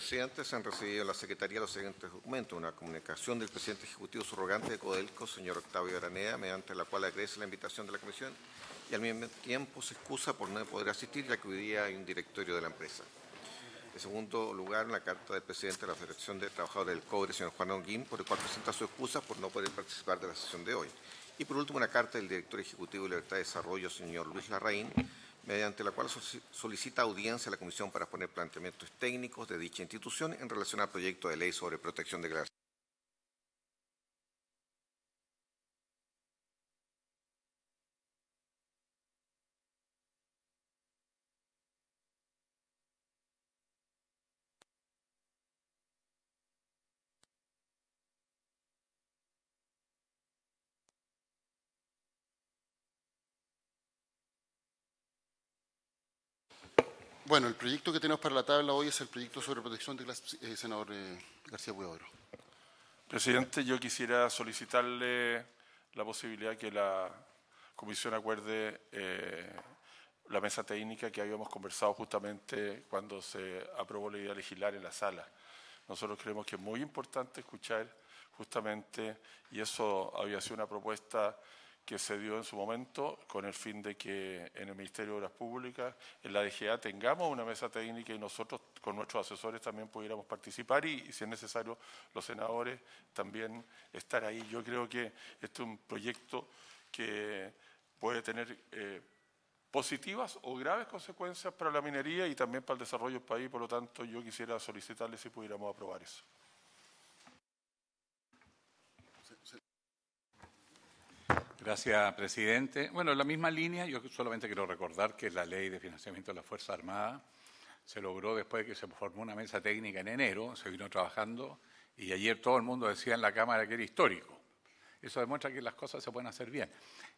presidente, se han recibido en la Secretaría los siguientes documentos. Una comunicación del presidente ejecutivo subrogante de Codelco, señor Octavio Araneda, mediante la cual agradece la invitación de la comisión y al mismo tiempo se excusa por no poder asistir, ya que hoy día hay un directorio de la empresa. En segundo lugar, una carta del presidente de la Federación de Trabajadores del Cobre, señor Juan Holguín, por el cual presenta su excusa por no poder participar de la sesión de hoy. Y por último, una carta del director ejecutivo de Libertad de Desarrollo, señor Luis Larraín, mediante la cual solicita audiencia a la Comisión para exponer planteamientos técnicos de dicha institución en relación al proyecto de ley sobre protección de declaraciones. Bueno, el proyecto que tenemos para la tabla hoy es el proyecto sobre protección de clases, senador García Huidobro. Presidente, yo quisiera solicitarle la posibilidad que la comisión acuerde la mesa técnica que habíamos conversado justamente cuando se aprobó la idea legislar en la sala. Nosotros creemos que es muy importante escuchar justamente, y eso había sido una propuesta que se dio en su momento con el fin de que en el Ministerio de Obras Públicas, en la DGA, tengamos una mesa técnica y nosotros con nuestros asesores también pudiéramos participar y si es necesario los senadores también estar ahí. Yo creo que este es un proyecto que puede tener positivas o graves consecuencias para la minería y también para el desarrollo del país, por lo tanto yo quisiera solicitarle si pudiéramos aprobar eso. Gracias, presidente. Bueno, en la misma línea, yo solamente quiero recordar que la ley de financiamiento de las Fuerzas Armadas se logró después de que se formó una mesa técnica en enero, se vino trabajando y ayer todo el mundo decía en la Cámara que era histórico. Eso demuestra que las cosas se pueden hacer bien.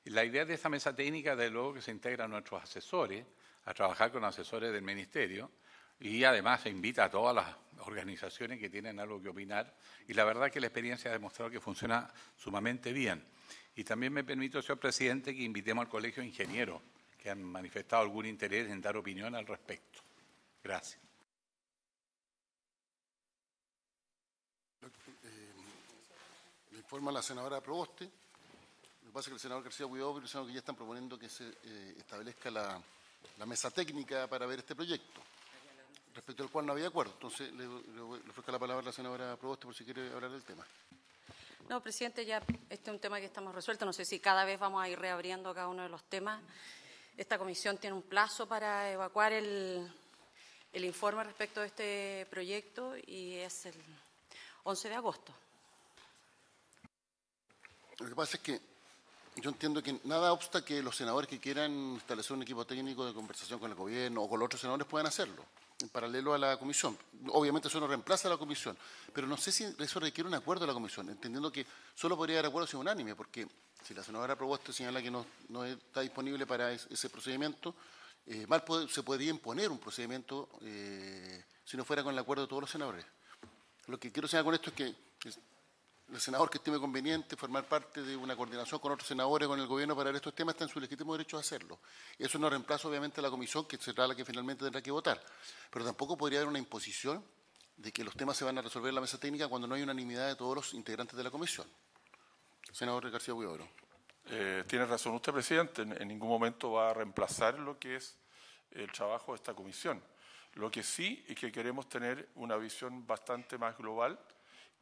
Y la idea de esta mesa técnica, de luego, que se integran nuestros asesores a trabajar con asesores del Ministerio y además se invita a todas las organizaciones que tienen algo que opinar y la verdad que la experiencia ha demostrado que funciona sumamente bien. Y también me permito, señor presidente, que invitemos al Colegio de Ingenieros, que han manifestado algún interés en dar opinión al respecto. Gracias. Le informa la senadora Proboste. Lo que pasa es que el senador García Huidobro y el senador que ya están proponiendo que se establezca la mesa técnica para ver este proyecto, respecto al cual no había acuerdo. Entonces, le ofrezco la palabra a la senadora Proboste por si quiere hablar del tema. No, presidente, ya este es un tema que estamos resueltos. No sé si cada vez vamos a ir reabriendo cada uno de los temas. Esta comisión tiene un plazo para evacuar el informe respecto de este proyecto y es el 11 de agosto. Lo que pasa es que yo entiendo que nada obsta que los senadores que quieran establecer un equipo técnico de conversación con el gobierno o con los otros senadores puedan hacerlo, en paralelo a la comisión. Obviamente eso no reemplaza a la comisión, pero no sé si eso requiere un acuerdo de la comisión, entendiendo que solo podría haber acuerdo si es unánime, porque si la senadora Proboste señala que no está disponible para ese procedimiento, se podría imponer un procedimiento si no fuera con el acuerdo de todos los senadores. Lo que quiero señalar con esto es que el senador que estime conveniente formar parte de una coordinación con otros senadores, con el gobierno para ver estos temas, está en su legítimo derecho a hacerlo. Eso no reemplaza obviamente a la comisión, que será la que finalmente tendrá que votar. Pero tampoco podría haber una imposición de que los temas se van a resolver en la mesa técnica cuando no hay unanimidad de todos los integrantes de la comisión. Senador García Huidobro. Tiene razón usted, presidente. En ningún momento va a reemplazar lo que es el trabajo de esta comisión. Lo que sí es que queremos tener una visión bastante más global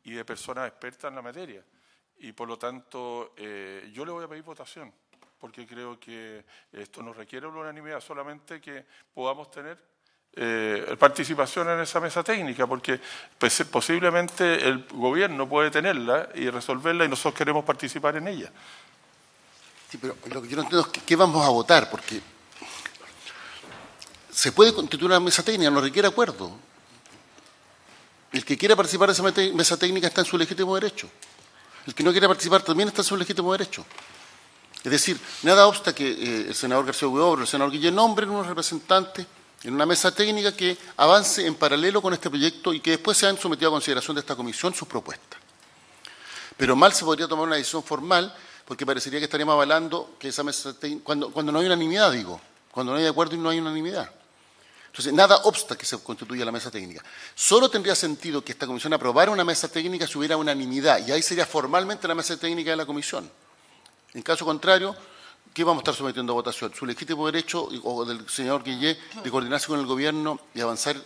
y de personas expertas en la materia. Y por lo tanto, yo le voy a pedir votación, porque creo que esto no requiere una unanimidad, solamente que podamos tener participación en esa mesa técnica, porque pues, posiblemente el gobierno puede tenerla y resolverla y nosotros queremos participar en ella. Sí, pero lo que yo no entiendo es qué vamos a votar, porque se puede constituir una mesa técnica, no requiere acuerdo. El que quiera participar de esa mesa técnica está en su legítimo derecho. El que no quiera participar también está en su legítimo derecho. Es decir, nada obsta que el senador García Huidobro, el senador Guillén nombren unos representantes en una mesa técnica que avance en paralelo con este proyecto y que después sean sometidos a consideración de esta comisión sus propuestas. Pero mal se podría tomar una decisión formal porque parecería que estaríamos avalando que esa mesa técnica, cuando no hay unanimidad, digo, cuando no hay acuerdo y no hay unanimidad. Entonces, nada obsta que se constituya la mesa técnica. Solo tendría sentido que esta comisión aprobara una mesa técnica si hubiera unanimidad, y ahí sería formalmente la mesa técnica de la comisión. En caso contrario, ¿qué vamos a estar sometiendo a votación? Su legítimo derecho, o del señor Guillé, de coordinarse con el Gobierno y avanzar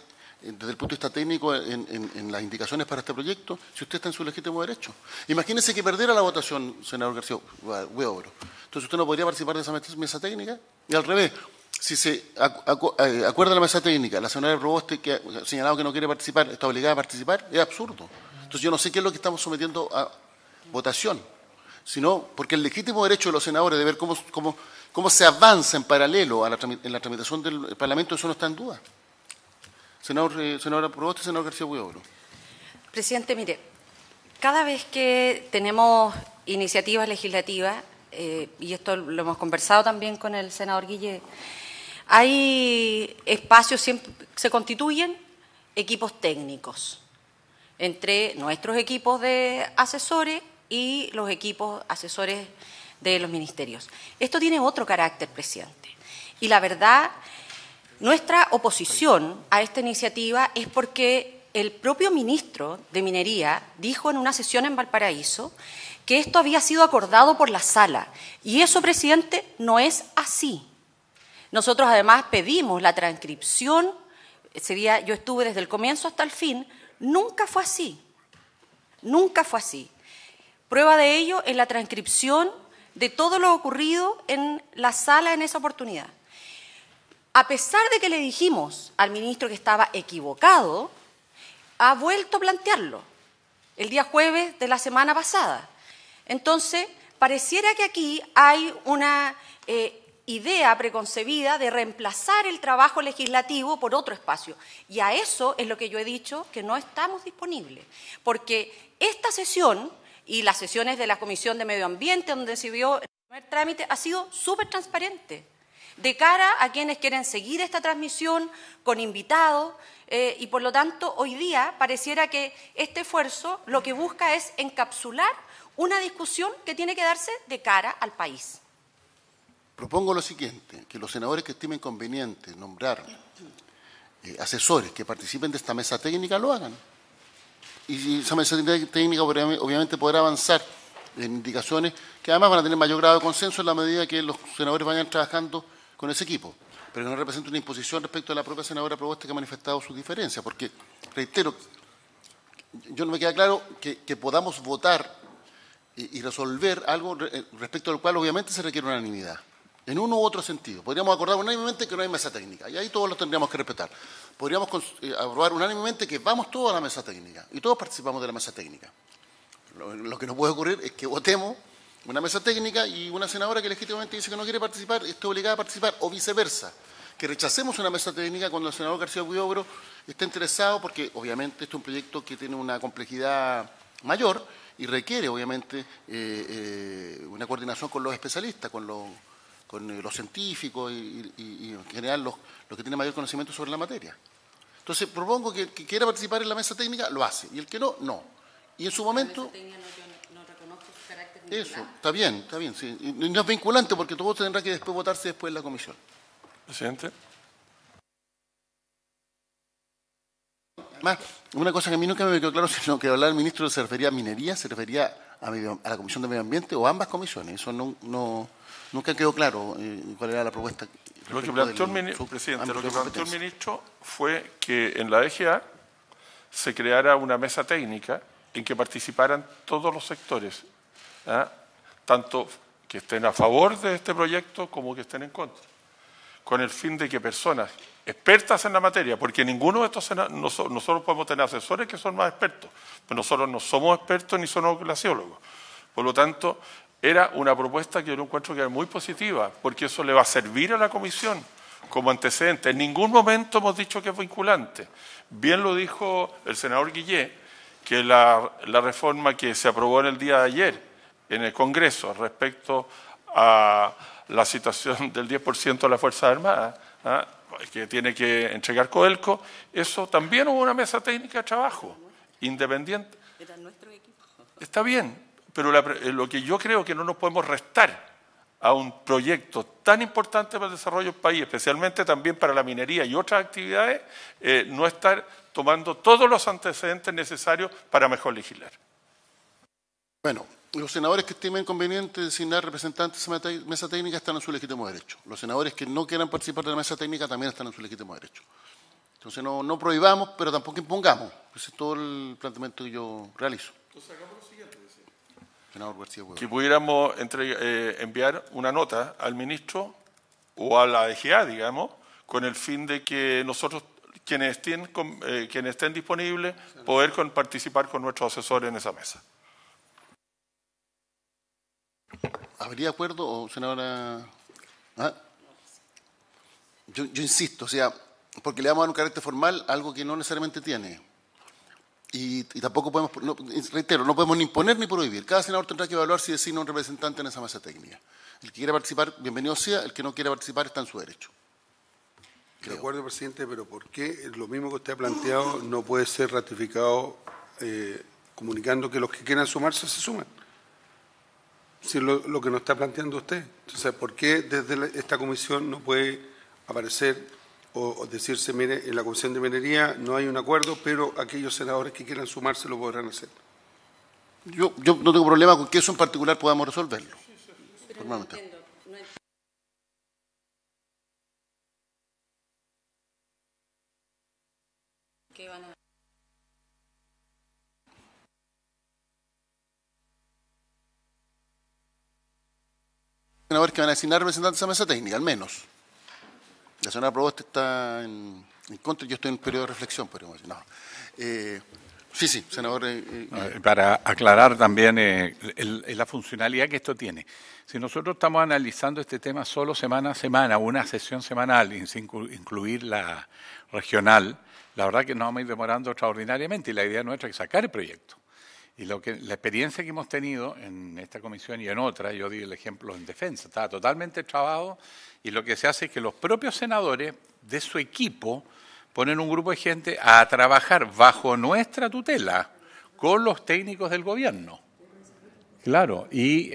desde el punto de vista técnico en las indicaciones para este proyecto, si usted está en su legítimo derecho. Imagínese que perdiera la votación, senador García Huidobro. Entonces, ¿usted no podría participar de esa mesa técnica? Y al revés, si se acuerda la mesa técnica, la senadora Proboste, que ha señalado que no quiere participar, está obligada a participar, es absurdo. Entonces, yo no sé qué es lo que estamos sometiendo a votación, sino porque el legítimo derecho de los senadores de ver cómo se avanza en paralelo en la tramitación del Parlamento, eso no está en duda. Senadora Proboste, senador García Huidobro. Presidente, mire, cada vez que tenemos iniciativas legislativas, y esto lo hemos conversado también con el senador Guillé, hay espacios, siempre se constituyen equipos técnicos entre nuestros equipos de asesores y los equipos asesores de los ministerios. Esto tiene otro carácter, presidente. Y la verdad, nuestra oposición a esta iniciativa es porque el propio ministro de Minería dijo en una sesión en Valparaíso que esto había sido acordado por la sala. Y eso, presidente, no es así. Nosotros además pedimos la transcripción, ese día yo estuve desde el comienzo hasta el fin, nunca fue así. Nunca fue así. Prueba de ello es la transcripción de todo lo ocurrido en la sala en esa oportunidad. A pesar de que le dijimos al ministro que estaba equivocado, ha vuelto a plantearlo el día jueves de la semana pasada. Entonces, pareciera que aquí hay una idea preconcebida de reemplazar el trabajo legislativo por otro espacio. Y a eso es lo que yo he dicho que no estamos disponibles. Porque esta sesión y las sesiones de la Comisión de Medio Ambiente, donde se vio el primer trámite, ha sido súper transparente. De cara a quienes quieren seguir esta transmisión con invitados, y por lo tanto hoy día pareciera que este esfuerzo lo que busca es encapsular una discusión que tiene que darse de cara al país. Propongo lo siguiente, que los senadores que estimen conveniente nombrar asesores que participen de esta mesa técnica lo hagan. Y esa mesa técnica obviamente podrá avanzar en indicaciones que además van a tener mayor grado de consenso en la medida que los senadores vayan trabajando con ese equipo, pero que no representa una imposición respecto a la propia senadora Proboste que ha manifestado sus diferencias, porque, reitero, yo no me queda claro que podamos votar y resolver algo respecto al cual obviamente se requiere unanimidad, en uno u otro sentido. Podríamos acordar unánimemente que no hay mesa técnica, y ahí todos lo tendríamos que respetar. Podríamos aprobar unánimemente que vamos todos a la mesa técnica, y todos participamos de la mesa técnica. Lo que no puede ocurrir es que votemos una mesa técnica y una senadora que legítimamente dice que no quiere participar esté obligada a participar, o viceversa. Que rechacemos una mesa técnica cuando el senador García Huidobro está interesado, porque obviamente este es un proyecto que tiene una complejidad mayor y requiere obviamente una coordinación con los especialistas, con los científicos y en general los que tienen mayor conocimiento sobre la materia. Entonces propongo que quiera participar en la mesa técnica, lo hace, y el que no, no. Y en su momento... Eso, está bien, sí. Y no es vinculante porque todo tendrá que después votarse después en la comisión. Presidente. Más, una cosa que a mí nunca me quedó claro, sino que hablar el ministro se refería a minería, se refería a la Comisión de Medio Ambiente o a ambas comisiones. Eso nunca quedó claro cuál era la propuesta. Lo que planteó el ministro fue que en la EGA se creara una mesa técnica en que participaran todos los sectores, tanto que estén a favor de este proyecto como que estén en contra, con el fin de que personas expertas en la materia, porque ninguno de estos nosotros podemos tener asesores que son más expertos, pero nosotros no somos expertos ni somos glaciólogos. Por lo tanto, era una propuesta que yo encuentro que era muy positiva, porque eso le va a servir a la comisión como antecedente. En ningún momento hemos dicho que es vinculante. Bien lo dijo el senador Guillé, que la reforma que se aprobó en el día de ayer en el Congreso respecto a la situación del 10% de las Fuerzas Armadas, que tiene que entregar Codelco, eso también hubo una mesa técnica de trabajo independiente. Era nuestro equipo. Está bien, pero lo que yo creo que no nos podemos restar a un proyecto tan importante para el desarrollo del país, especialmente también para la minería y otras actividades, no estar tomando todos los antecedentes necesarios para mejor legislar. Bueno, los senadores que estimen conveniente designar representantes a la mesa técnica están en su legítimo derecho. Los senadores que no quieran participar de la mesa técnica también están en su legítimo derecho. Entonces no prohibamos, pero tampoco impongamos. Ese es todo el planteamiento que yo realizo. Entonces hagamos lo siguiente. Senador García Huidobro. Que pudiéramos enviar una nota al ministro o a la EGA, digamos, con el fin de que nosotros, quienes estén disponibles, poder participar con nuestros asesores en esa mesa. ¿Habría acuerdo, o senadora? ¿Ah? Yo insisto, o sea, porque le vamos a dar un carácter formal a algo que no necesariamente tiene. Y tampoco podemos, reitero, no podemos ni imponer ni prohibir. Cada senador tendrá que evaluar si designa un representante en esa mesa técnica. El que quiera participar, bienvenido sea. El que no quiera participar está en su derecho. De acuerdo, presidente, pero ¿por qué lo mismo que usted ha planteado no puede ser ratificado comunicando que los que quieran sumarse se suman? Si es lo que nos está planteando usted. Entonces, ¿por qué desde esta comisión no puede aparecer o decirse, mire, en la Comisión de Minería no hay un acuerdo, pero aquellos senadores que quieran sumarse lo podrán hacer? Yo no tengo problema con que eso en particular podamos resolverlo. Pero no entiendo. ¿Qué van a...? Senadores que van a designar representantes a mesa técnica, al menos. La señora Proboste está en contra y yo estoy en un periodo de reflexión, podríamos decir. No. Sí, senador. Para aclarar también la funcionalidad que esto tiene. Si nosotros estamos analizando este tema solo semana a semana, una sesión semanal, sin incluir la regional, la verdad que nos vamos a ir demorando extraordinariamente y la idea nuestra es sacar el proyecto. Y la experiencia que hemos tenido en esta comisión y en otra, yo di el ejemplo en defensa, estaba totalmente trabado y lo que se hace es que los propios senadores de su equipo ponen un grupo de gente a trabajar bajo nuestra tutela con los técnicos del gobierno. Claro, y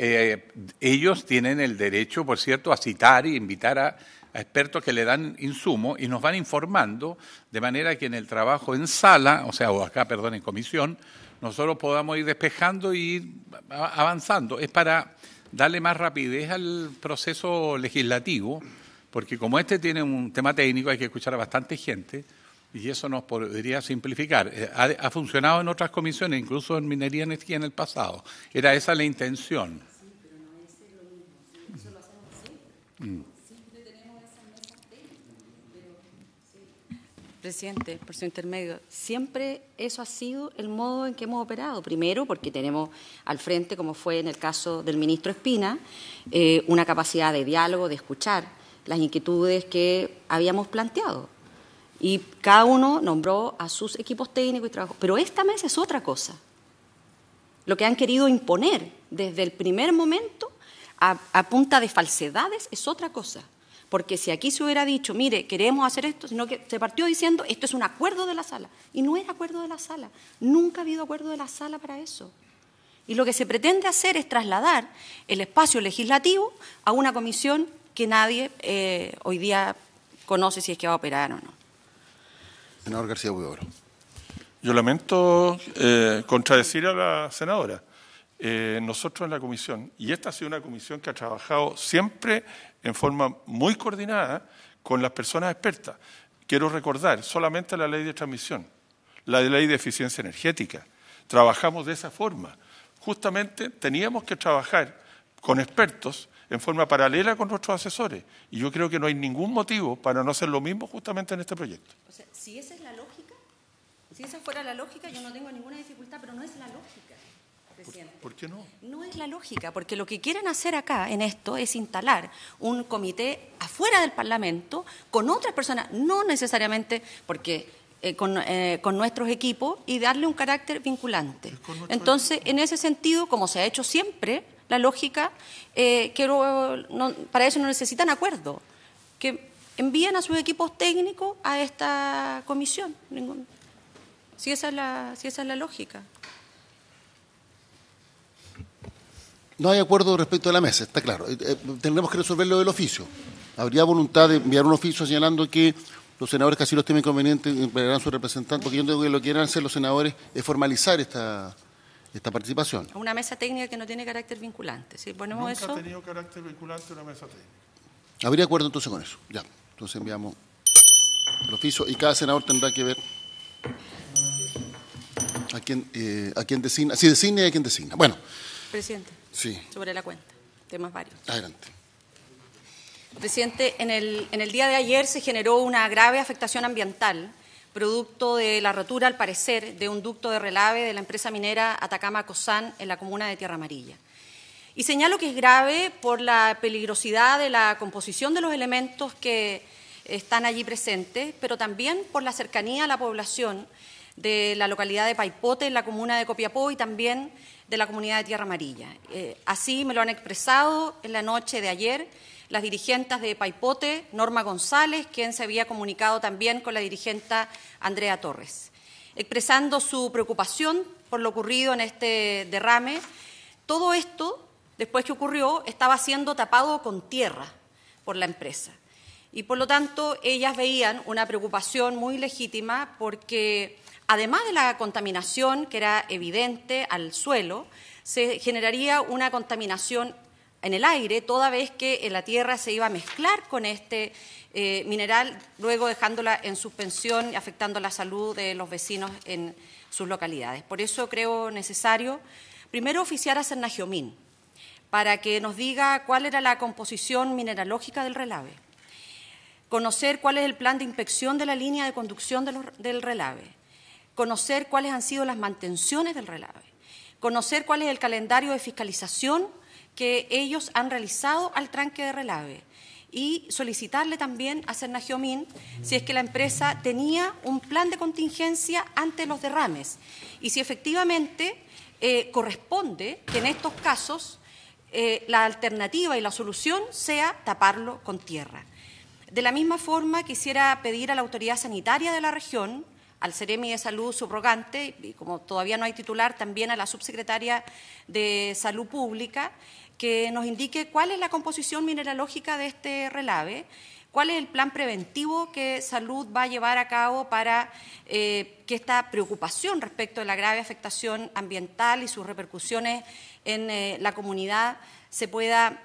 ellos tienen el derecho, por cierto, a citar e invitar a expertos que le dan insumo y nos van informando de manera que en el trabajo en sala, o acá, en comisión, nosotros podamos ir despejando y ir avanzando. Es para darle más rapidez al proceso legislativo, porque como este tiene un tema técnico, hay que escuchar a bastante gente y eso nos podría simplificar. Ha funcionado en otras comisiones, incluso en Minería y Energía en el pasado. Era esa la intención. Sí, pero no es lo mismo. Eso lo hacemos siempre. Siempre tenemos esas mesas técnicas. Pero, sí. Presidente, por su intermedio, siempre eso ha sido el modo en que hemos operado. Primero, porque tenemos al frente, como fue en el caso del ministro Espina, una capacidad de diálogo, de escuchar las inquietudes que habíamos planteado. Y cada uno nombró a sus equipos técnicos y trabajó. Pero esta mesa es otra cosa. Lo que han querido imponer desde el primer momento a punta de falsedades es otra cosa. Porque si aquí se hubiera dicho, mire, queremos hacer esto, sino que se partió diciendo, esto es un acuerdo de la sala. Y no es acuerdo de la sala. Nunca ha habido acuerdo de la sala para eso. Y lo que se pretende hacer es trasladar el espacio legislativo a una comisión que nadie hoy día conoce si es que va a operar o no. Senador García Huidobro. Yo lamento contradecir a la senadora. Nosotros en la comisión, y esta ha sido una comisión que ha trabajado siempre en forma muy coordinada con las personas expertas. Quiero recordar solamente la ley de transmisión, la ley de eficiencia energética. Trabajamos de esa forma. Justamente teníamos que trabajar con expertos en forma paralela con nuestros asesores. Y yo creo que no hay ningún motivo para no hacer lo mismo justamente en este proyecto. O sea, si esa es la lógica, si esa fuera la lógica, yo no tengo ninguna dificultad, pero no es la lógica, presidente. ¿Por qué no? No es la lógica, porque lo que quieren hacer acá en esto es instalar un comité afuera del Parlamento con otras personas, no necesariamente porque con nuestros equipos y darle un carácter vinculante. Entonces, en ese sentido, como se ha hecho siempre, la lógica, para eso no necesitan acuerdo, que envíen a sus equipos técnicos a esta comisión. Si esa es la lógica. No hay acuerdo respecto de la mesa, está claro. Tendremos que resolverlo del oficio. Habría voluntad de enviar un oficio señalando que los senadores que así lo estimen conveniente enviarán su representante, porque yo entiendo que lo que quieran hacer los senadores es formalizar esta participación. Una mesa técnica que no tiene carácter vinculante. Si ponemos Nunca eso... ha tenido carácter vinculante una mesa técnica. Habría acuerdo entonces con eso. Ya, entonces enviamos el oficio y cada senador tendrá que ver a quién designa. Si designa y a quién designa. Bueno. Presidente, Sí. sobre la cuenta, temas varios. Adelante. Presidente, en el día de ayer se generó una grave afectación ambiental, producto de la rotura, al parecer, de un ducto de relave de la empresa minera Atacama Cosán en la comuna de Tierra Amarilla. Y señalo que es grave por la peligrosidad de la composición de los elementos que están allí presentes, pero también por la cercanía a la población de la localidad de Paipote, en la comuna de Copiapó, y también de la comunidad de Tierra Amarilla. Así me lo han expresado en la noche de ayer las dirigentes de Paipote, Norma González, quien se había comunicado también con la dirigente Andrea Torres, expresando su preocupación por lo ocurrido en este derrame. Todo esto, después que ocurrió, estaba siendo tapado con tierra por la empresa. Y por lo tanto, ellas veían una preocupación muy legítima porque, además de la contaminación que era evidente al suelo, se generaría una contaminación en el aire, toda vez que en la tierra se iba a mezclar con este mineral, luego dejándola en suspensión y afectando la salud de los vecinos en sus localidades. Por eso creo necesario, primero, oficiar a Cernagiomín, para que nos diga cuál era la composición mineralógica del relave, conocer cuál es el plan de inspección de la línea de conducción del relave, conocer cuáles han sido las mantenciones del relave, conocer cuál es el calendario de fiscalización que ellos han realizado al tranque de relave y solicitarle también a Cernagiomín si es que la empresa tenía un plan de contingencia ante los derrames y si efectivamente corresponde que en estos casos la alternativa y la solución sea taparlo con tierra. De la misma forma, quisiera pedir a la autoridad sanitaria de la región, al Seremi de Salud subrogante, y como todavía no hay titular, también a la subsecretaria de Salud Pública, que nos indique cuál es la composición mineralógica de este relave, cuál es el plan preventivo que Salud va a llevar a cabo para que esta preocupación respecto de la grave afectación ambiental y sus repercusiones en la comunidad se pueda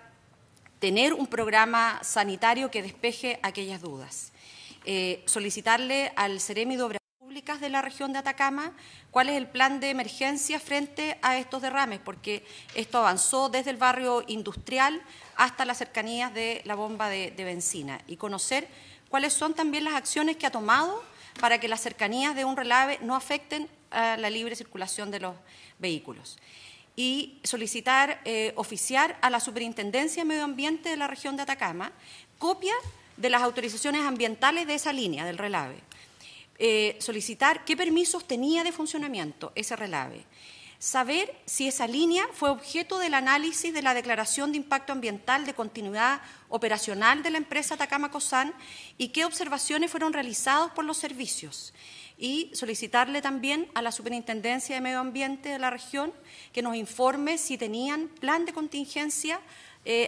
tener un programa sanitario que despeje aquellas dudas. Solicitarle al Seremi de Obras Públicas de la región de Atacama cuál es el plan de emergencia frente a estos derrames, porque esto avanzó desde el barrio industrial hasta las cercanías de la bomba de benzina, y conocer cuáles son también las acciones que ha tomado para que las cercanías de un relave no afecten a la libre circulación de los vehículos. Y solicitar oficiar a la Superintendencia de Medio Ambiente de la región de Atacama copia de las autorizaciones ambientales de esa línea del relave. Solicitar qué permisos tenía de funcionamiento ese relave. Saber si esa línea fue objeto del análisis de la declaración de impacto ambiental de continuidad operacional de la empresa Atacama Cosán y qué observaciones fueron realizadas por los servicios. Y solicitarle también a la Superintendencia de Medio Ambiente de la región que nos informe si tenían plan de contingencia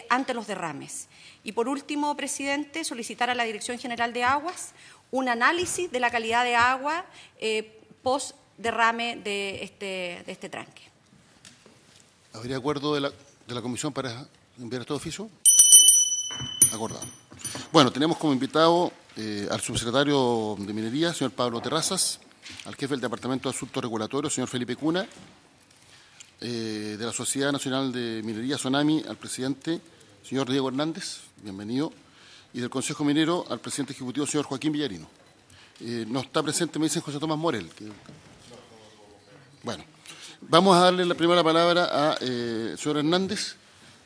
ante los derrames. Y por último, presidente, solicitar a la Dirección General de Aguas un análisis de la calidad de agua post derrame de este tranque. ¿Habría acuerdo de la comisión para enviar este oficio? Acordado. Bueno, tenemos como invitado al subsecretario de Minería, señor Pablo Terrazas, al jefe del Departamento de Asuntos Regulatorios, señor Felipe Cuna, de la Sociedad Nacional de Minería, SONAMI, al presidente, señor Diego Hernández, bienvenido, y del Consejo Minero, al presidente ejecutivo, señor Joaquín Villarino. No está presente, me dicen, José Tomás Morel. Bueno, vamos a darle la primera palabra a señor Hernández,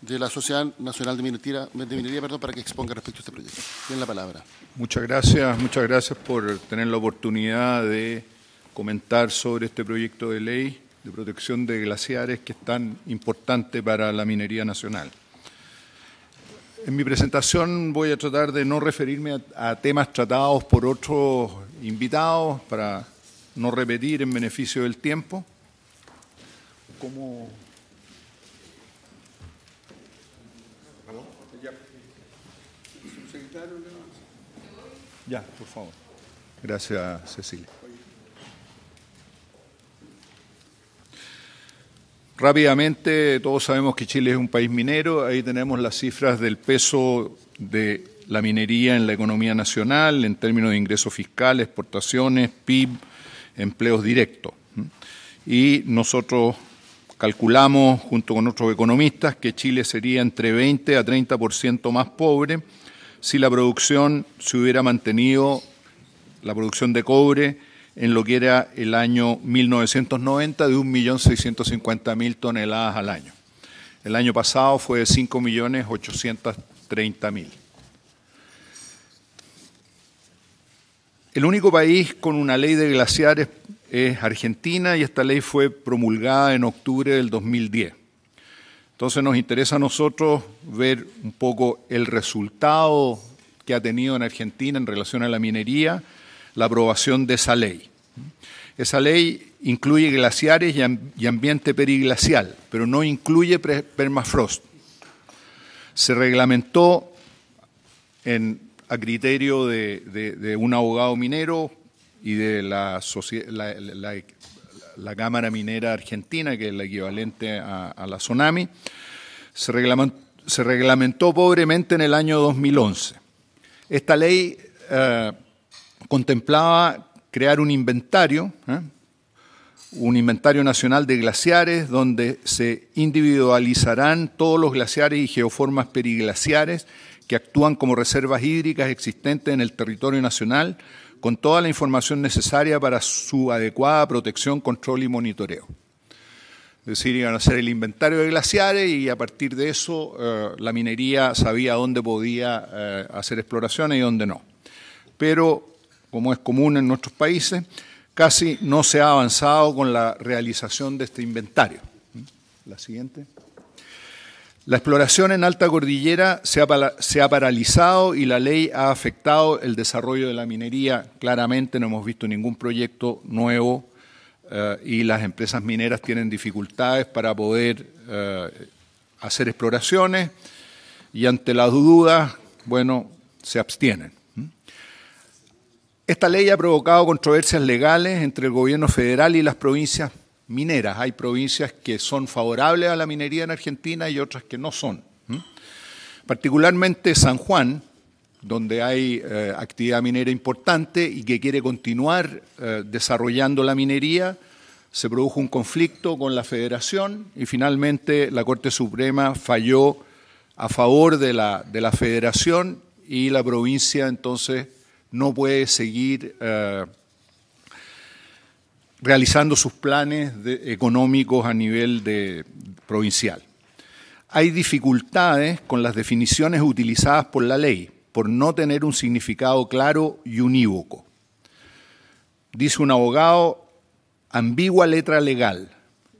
de la Sociedad Nacional de Minería, para que exponga respecto a este proyecto. Tiene la palabra. Muchas gracias por tener la oportunidad de comentar sobre este proyecto de ley de protección de glaciares que es tan importante para la minería nacional. En mi presentación voy a tratar de no referirme a temas tratados por otros invitados para no repetir en beneficio del tiempo. Ya, por favor. Gracias, Cecilia. Rápidamente, todos sabemos que Chile es un país minero. Ahí tenemos las cifras del peso de la minería en la economía nacional, en términos de ingresos fiscales, exportaciones, PIB, empleos directos. Y nosotros calculamos, junto con otros economistas, que Chile sería entre 20 a 30% más pobre si la producción se hubiera mantenido, la producción de cobre, en lo que era el año 1990 de 1.650.000 toneladas al año. El año pasado fue de 5.830.000. El único país con una ley de glaciares es Argentina y esta ley fue promulgada en octubre del 2010. Entonces nos interesa a nosotros ver un poco el resultado que ha tenido en Argentina en relación a la minería, la aprobación de esa ley. Esa ley incluye glaciares y ambiente periglacial, pero no incluye permafrost. Se reglamentó a criterio de un abogado minero y de la Cámara Minera Argentina, que es la equivalente a la SONAMI, se reglamentó pobremente en el año 2011. Esta ley contemplaba crear un inventario nacional de glaciares, donde se individualizarán todos los glaciares y geoformas periglaciares que actúan como reservas hídricas existentes en el territorio nacional, con toda la información necesaria para su adecuada protección, control y monitoreo. Es decir, iban a hacer el inventario de glaciares y a partir de eso la minería sabía dónde podía hacer exploraciones y dónde no. Pero, como es común en nuestros países, casi no se ha avanzado con la realización de este inventario. La siguiente. La exploración en alta cordillera se ha paralizado y la ley ha afectado el desarrollo de la minería. Claramente no hemos visto ningún proyecto nuevo y las empresas mineras tienen dificultades para poder hacer exploraciones y ante las dudas, bueno, se abstienen. Esta ley ha provocado controversias legales entre el gobierno federal y las provincias mineras. Hay provincias que son favorables a la minería en Argentina y otras que no son. Particularmente San Juan, donde hay actividad minera importante y que quiere continuar desarrollando la minería, se produjo un conflicto con la Federación y finalmente la Corte Suprema falló a favor de la Federación y la provincia entonces no puede seguir realizando sus planes económicos a nivel provincial. Hay dificultades con las definiciones utilizadas por la ley, por no tener un significado claro y unívoco. Dice un abogado, ambigua letra legal,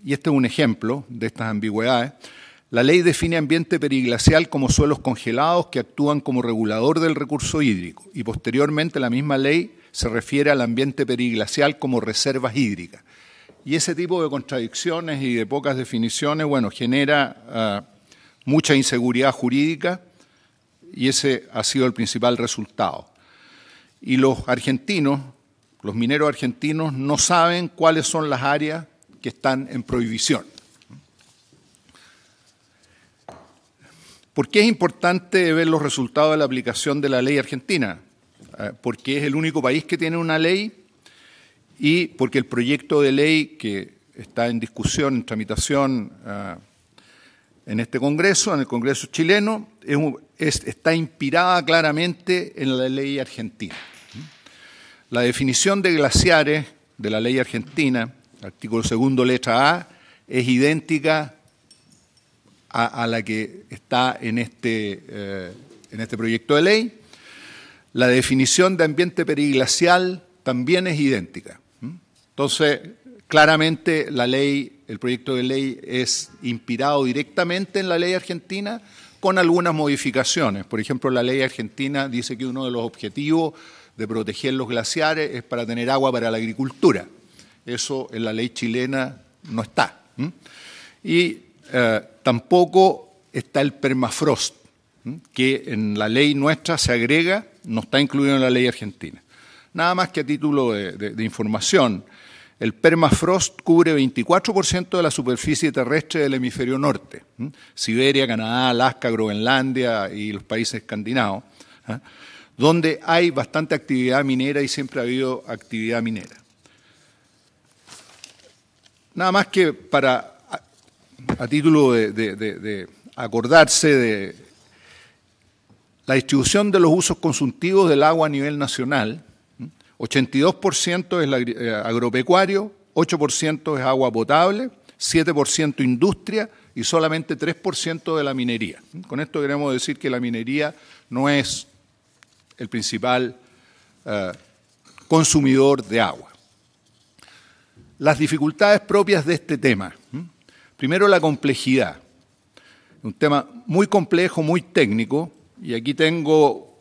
y este es un ejemplo de estas ambigüedades. La ley define ambiente periglacial como suelos congelados que actúan como regulador del recurso hídrico, y posteriormente la misma ley se refiere al ambiente periglacial como reservas hídricas. Y ese tipo de contradicciones y de pocas definiciones, bueno, genera mucha inseguridad jurídica y ese ha sido el principal resultado. Y los argentinos, los mineros argentinos, no saben cuáles son las áreas que están en prohibición. ¿Por qué es importante ver los resultados de la aplicación de la ley argentina? Porque es el único país que tiene una ley y porque el proyecto de ley que está en discusión, en tramitación en este Congreso, en el Congreso chileno, está inspirada claramente en la ley argentina. La definición de glaciares de la ley argentina, artículo 2, letra A, es idéntica a la que está en este proyecto de ley. La definición de ambiente periglacial también es idéntica. Entonces, claramente la ley, el proyecto de ley es inspirado directamente en la ley argentina con algunas modificaciones. Por ejemplo, la ley argentina dice que uno de los objetivos de proteger los glaciares es para tener agua para la agricultura. Eso en la ley chilena no está. Y tampoco está el permafrost. que en la ley nuestra se agrega, no está incluido en la ley argentina. Nada más que a título de información, el permafrost cubre 24% de la superficie terrestre del hemisferio norte, Siberia, Canadá, Alaska, Groenlandia y los países escandinavos, donde hay bastante actividad minera y siempre ha habido actividad minera. Nada más que a título de acordarse de la distribución de los usos consultivos del agua a nivel nacional, 82% es agropecuario, 8% es agua potable, 7% industria y solamente 3% de la minería. Con esto queremos decir que la minería no es el principal consumidor de agua. Las dificultades propias de este tema. Primero, la complejidad. Un tema muy complejo, muy técnico, y aquí tengo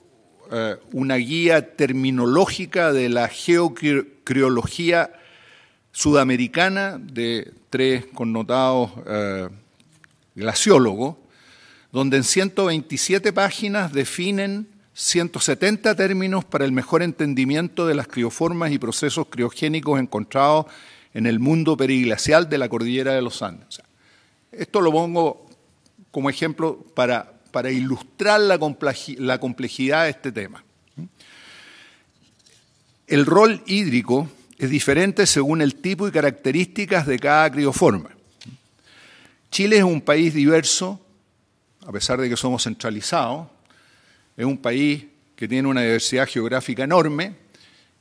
una guía terminológica de la geocriología sudamericana de 3 connotados glaciólogos, donde en 127 páginas definen 170 términos para el mejor entendimiento de las crioformas y procesos criogénicos encontrados en el mundo periglacial de la cordillera de los Andes. O sea, esto lo pongo como ejemplo para ilustrar la complejidad de este tema. El rol hídrico es diferente según el tipo y características de cada crioforma. Chile es un país diverso, a pesar de que somos centralizados, es un país que tiene una diversidad geográfica enorme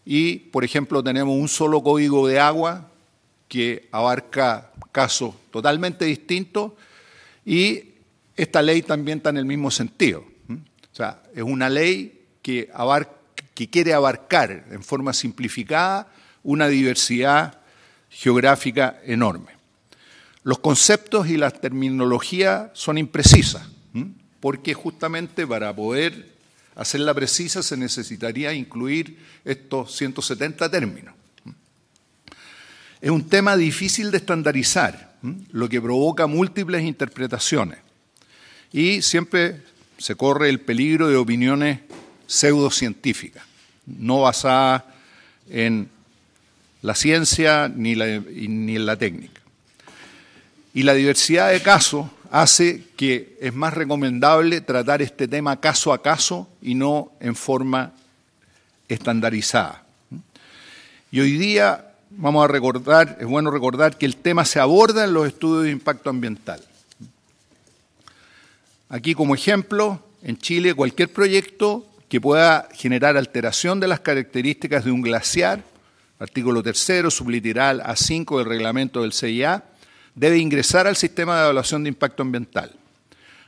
y, por ejemplo, tenemos un solo código de agua que abarca casos totalmente distintos y esta ley también está en el mismo sentido. O sea, es una ley que quiere abarcar en forma simplificada una diversidad geográfica enorme. Los conceptos y la terminología son imprecisas, porque justamente para poder hacerla precisa se necesitaría incluir estos 170 términos. Es un tema difícil de estandarizar, lo que provoca múltiples interpretaciones. Y siempre se corre el peligro de opiniones pseudocientíficas, no basadas en la ciencia ni en la técnica. Y la diversidad de casos hace que es más recomendable tratar este tema caso a caso y no en forma estandarizada. Y hoy día es bueno recordar que el tema se aborda en los estudios de impacto ambiental. Aquí como ejemplo, en Chile cualquier proyecto que pueda generar alteración de las características de un glaciar, artículo 3º, subliteral A5 del reglamento del CIA, debe ingresar al sistema de evaluación de impacto ambiental.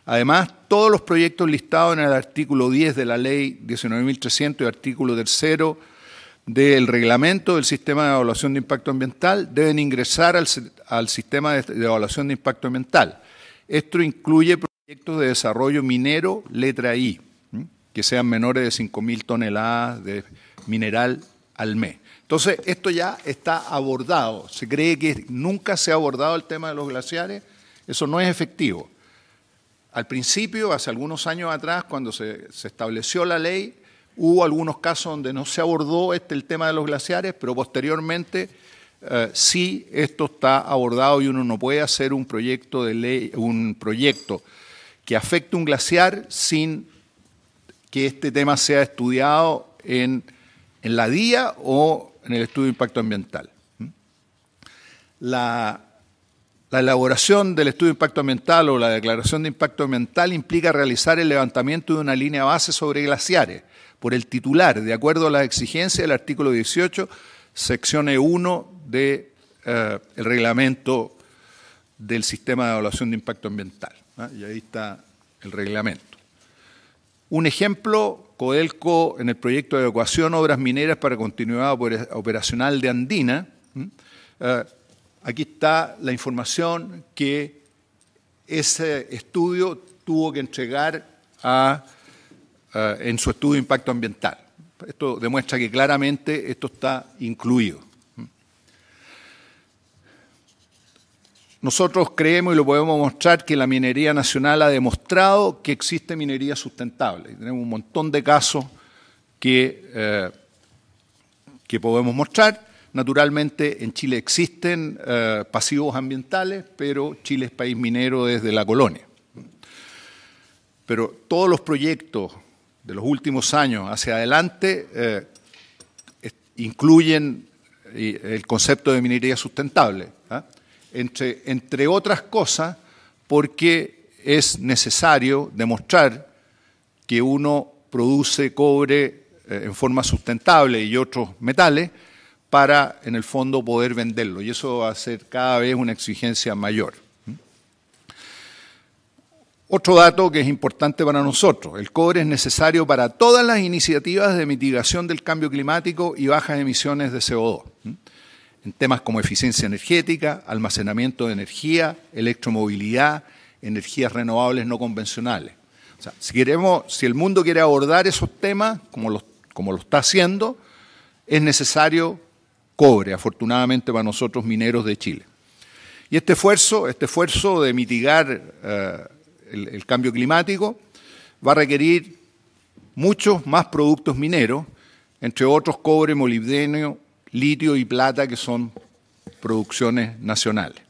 Además, todos los proyectos listados en el artículo 10 de la ley 19.300 y artículo 3º del reglamento del sistema de evaluación de impacto ambiental deben ingresar al sistema de evaluación de impacto ambiental. Esto incluye proyectos de desarrollo minero, letra I, que sean menores de 5.000 toneladas de mineral al mes. Entonces, esto ya está abordado. Se cree que nunca se ha abordado el tema de los glaciares. Eso no es efectivo. Al principio, hace algunos años atrás, cuando se estableció la ley, hubo algunos casos donde no se abordó el tema de los glaciares, pero posteriormente sí esto está abordado y uno no puede hacer un proyecto de ley, un proyecto que afecte un glaciar sin que este tema sea estudiado en la DIA o en el estudio de impacto ambiental. La elaboración del estudio de impacto ambiental o la declaración de impacto ambiental implica realizar el levantamiento de una línea base sobre glaciares por el titular, de acuerdo a las exigencias del artículo 18, sección E1 del reglamento del sistema de evaluación de impacto ambiental. Y ahí está el reglamento. Un ejemplo, Codelco en el proyecto de evacuación Obras Mineras para Continuidad Operacional de Andina. Aquí está la información que ese estudio tuvo que entregar en su estudio de impacto ambiental. Esto demuestra que claramente esto está incluido. nosotros creemos y lo podemos mostrar que la minería nacional ha demostrado que existe minería sustentable. Y tenemos un montón de casos que podemos mostrar. Naturalmente, en Chile existen pasivos ambientales, pero Chile es país minero desde la colonia. Pero todos los proyectos de los últimos años hacia adelante incluyen el concepto de minería sustentable, entre otras cosas porque es necesario demostrar que uno produce cobre en forma sustentable y otros metales para, en el fondo, poder venderlo. Y eso va a ser cada vez una exigencia mayor. Otro dato que es importante para nosotros, el cobre es necesario para todas las iniciativas de mitigación del cambio climático y bajas emisiones de CO2, en temas como eficiencia energética, almacenamiento de energía, electromovilidad, energías renovables no convencionales. O sea, si el mundo quiere abordar esos temas, como lo está haciendo, es necesario cobre, afortunadamente para nosotros mineros de Chile. Y este esfuerzo de mitigar el cambio climático va a requerir muchos más productos mineros, entre otros cobre, molibdenio, litio y plata, que son producciones nacionales.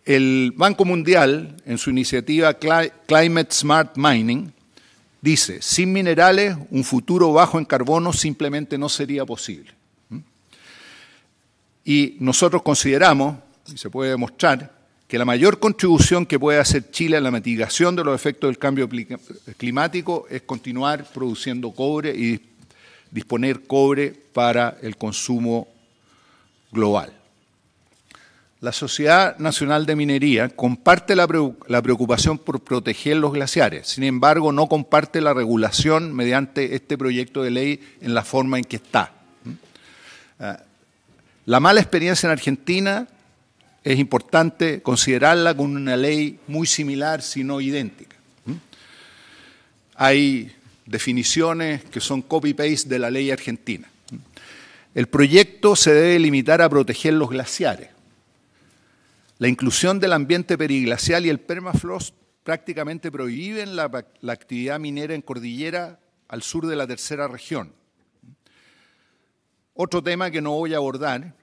El Banco Mundial, en su iniciativa Climate Smart Mining, dice, sin minerales, un futuro bajo en carbono simplemente no sería posible. Y nosotros consideramos, y se puede demostrar, que la mayor contribución que puede hacer Chile a la mitigación de los efectos del cambio climático es continuar produciendo cobre y disponer cobre para el consumo global. La Sociedad Nacional de Minería comparte la preocupación por proteger los glaciares, sin embargo no comparte la regulación mediante este proyecto de ley en la forma en que está. La mala experiencia en Argentina es importante considerarla con una ley muy similar, si no idéntica. Hay definiciones que son copy-paste de la ley argentina. El proyecto se debe limitar a proteger los glaciares. La inclusión del ambiente periglacial y el permafrost prácticamente prohíben la actividad minera en cordillera al sur de la tercera región. Otro tema que no voy a abordar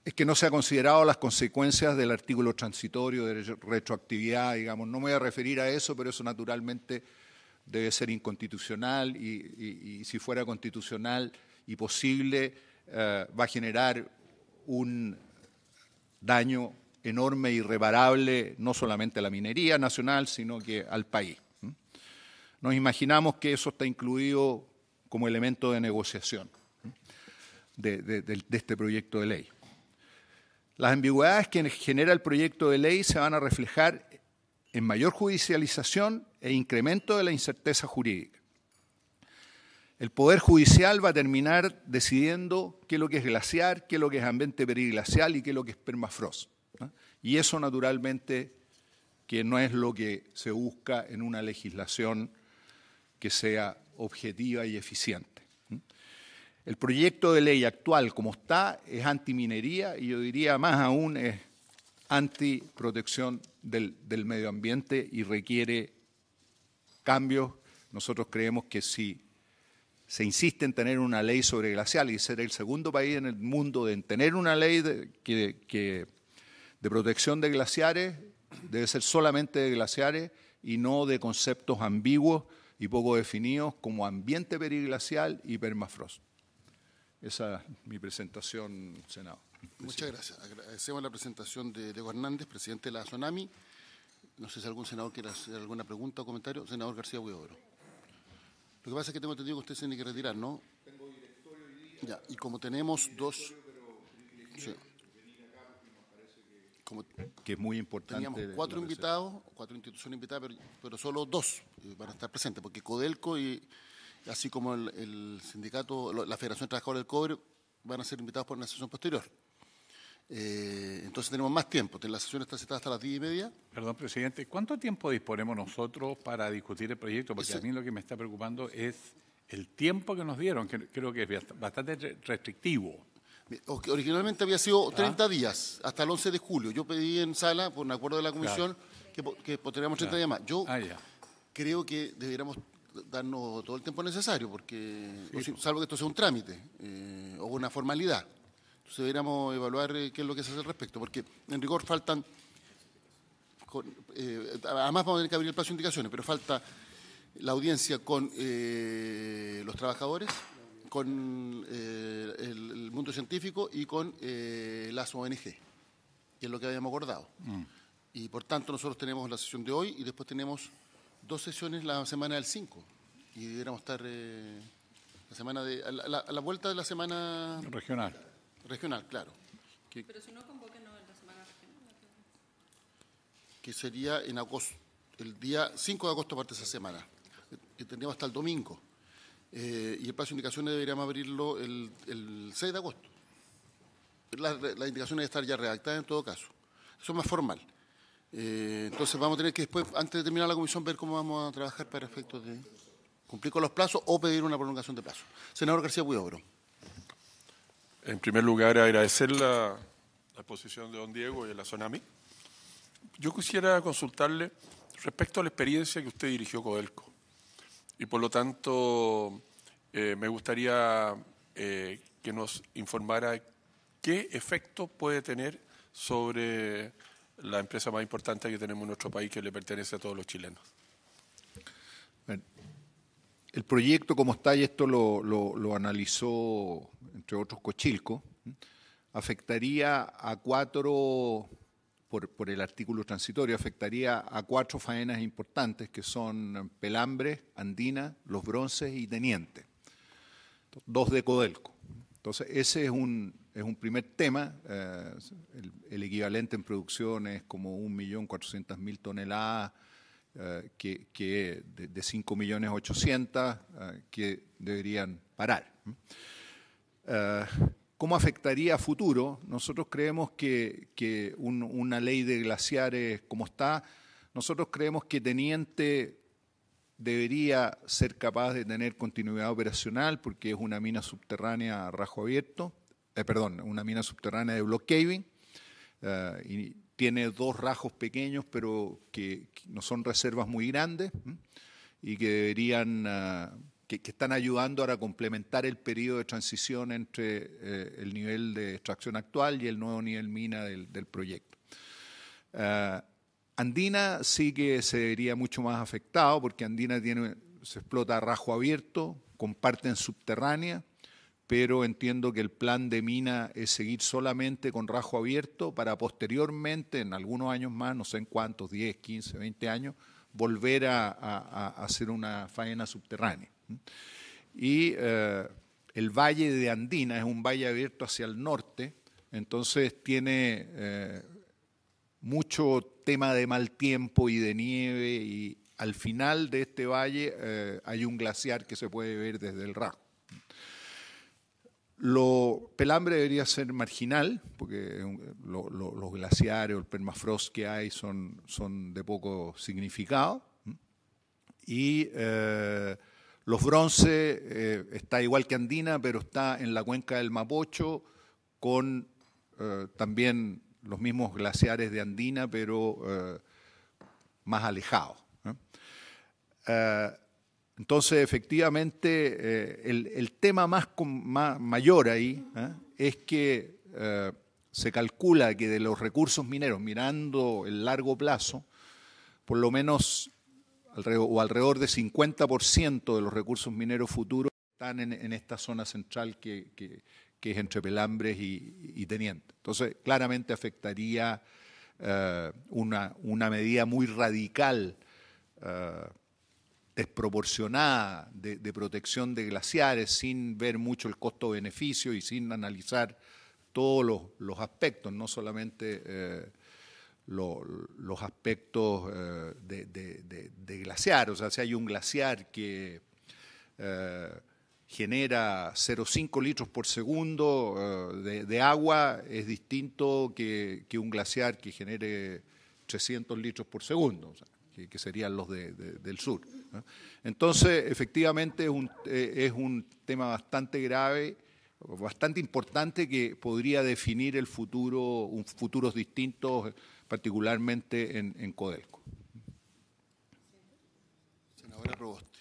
es que no se ha considerado las consecuencias del artículo transitorio de retroactividad, digamos. No me voy a referir a eso, pero eso naturalmente debe ser inconstitucional y si fuera constitucional y posible va a generar un daño enorme e irreparable no solamente a la minería nacional, sino que al país. Nos imaginamos que eso está incluido como elemento de negociación de este proyecto de ley. Las ambigüedades que genera el proyecto de ley se van a reflejar en mayor judicialización e incremento de la incerteza jurídica. El Poder Judicial va a terminar decidiendo qué es lo que es glaciar, qué es lo que es ambiente periglacial y qué es lo que es permafrost, ¿no? Y eso naturalmente que no es lo que se busca en una legislación que sea objetiva y eficiente. El proyecto de ley actual, como está, es antiminería y yo diría más aún es antiprotección del medio ambiente y requiere cambios. Nosotros creemos que si se insiste en tener una ley sobre glacial y ser el segundo país en el mundo en tener una ley de protección de glaciares, debe ser solamente de glaciares y no de conceptos ambiguos y poco definidos como ambiente periglacial y permafrost. Esa es mi presentación, Senado. Muchas gracias. Agradecemos la presentación de Diego Hernández, presidente de la SONAMI. No sé si algún senador quiere hacer alguna pregunta o comentario. Senador García Huidobro. Lo que pasa es que tengo entendido que usted se tiene que retirar, ¿no? Tengo directorio hoy día. Ya, y como tenemos dos... Sí. Que es muy importante. Teníamos 4 invitados, 4 instituciones invitadas, pero solo 2 van a estar presentes, porque Codelco y así como el sindicato, la Federación de Trabajadores del Cobre, van a ser invitados por una sesión posterior. Entonces tenemos más tiempo. La sesión está citada hasta las 10:30. Perdón, presidente, ¿cuánto tiempo disponemos nosotros para discutir el proyecto? Porque a mí lo que me está preocupando es el tiempo que nos dieron, que creo que es bastante restrictivo. Originalmente había sido 30 días, hasta el 11 de julio. Yo pedí en sala, por un acuerdo de la comisión, que postergáramos 30 días más. Yo creo que debiéramos darnos todo el tiempo necesario, porque salvo que esto sea un trámite o una formalidad. Entonces deberíamos evaluar qué es lo que se hace al respecto, porque en rigor faltan, además vamos a tener que abrir el plazo de indicaciones, pero falta la audiencia con los trabajadores, con el mundo científico y con las ONG, que es lo que habíamos acordado. Y por tanto nosotros tenemos la sesión de hoy y después tenemos 2 sesiones la semana del 5. Y deberíamos estar la semana a la vuelta de la semana regional, claro. Pero si no convoquen la semana regional. Que sería en agosto, el día 5 de agosto parte esa semana. Que tendríamos hasta el domingo. Y el plazo de indicaciones deberíamos abrirlo el 6 de agosto. Las indicaciones deben estar ya redactadas en todo caso. Eso es más formal. Entonces vamos a tener que después, antes de terminar la comisión, ver cómo vamos a trabajar para efectos de cumplir con los plazos o pedir una prolongación de plazo. Senador García Huidobro. En primer lugar, agradecer la exposición de don Diego y de la Sonami. Yo quisiera consultarle respecto a la experiencia que usted dirigió Codelco. Y por lo tanto, me gustaría que nos informara qué efecto puede tener sobre la empresa más importante que tenemos en nuestro país, que le pertenece a todos los chilenos. Bueno, el proyecto como está, y esto lo analizó, entre otros, Cochilco, afectaría a 4, por el artículo transitorio, afectaría a 4 faenas importantes, que son Pelambres, Andina, Los Bronces y Teniente, 2 de Codelco. Entonces, ese es un primer tema. El equivalente en producción es como 1.400.000 toneladas, que de 5.800.000 que deberían parar. ¿Cómo afectaría a futuro? Nosotros creemos que una ley de glaciares como está, nosotros creemos que Teniente debería ser capaz de tener continuidad operacional, porque es una mina subterránea a rajo abierto, una mina subterránea de block caving, y tiene 2 rajos pequeños, pero que no son reservas muy grandes, y que deberían, que están ayudando ahora a complementar el periodo de transición entre el nivel de extracción actual y el nuevo nivel mina del proyecto. Andina sí que se vería mucho más afectado, porque Andina se explota a rajo abierto, con parte en subterránea, pero entiendo que el plan de mina es seguir solamente con rajo abierto para posteriormente, en algunos años más, no sé en cuántos, 10, 15, 20 años, volver a hacer una faena subterránea. Y el valle de Andina es un valle abierto hacia el norte, entonces tiene mucho tema de mal tiempo y de nieve, y al final de este valle hay un glaciar que se puede ver desde el rajo. Pelambre debería ser marginal, porque los glaciares o el permafrost que hay son de poco significado. Y Los Bronces está igual que Andina, pero está en la cuenca del Mapocho, con también los mismos glaciares de Andina, pero más alejados. Entonces, efectivamente, el tema mayor ahí es que se calcula que de los recursos mineros, mirando el largo plazo, por lo menos alrededor de 50% de los recursos mineros futuros están en esta zona central que es entre Pelambres y Teniente. Entonces, claramente afectaría una medida muy radical, desproporcionada de protección de glaciares, sin ver mucho el costo-beneficio y sin analizar todos los aspectos, no solamente los aspectos de glaciar. O sea, si hay un glaciar que genera 0,5 litros por segundo de agua, es distinto que un glaciar que genere 300 litros por segundo, o sea, que serían los del sur, ¿no? Entonces, efectivamente, es un tema bastante grave bastante importante que podría definir el futuro, futuros distintos, particularmente en Codelco. Senadora Proboste.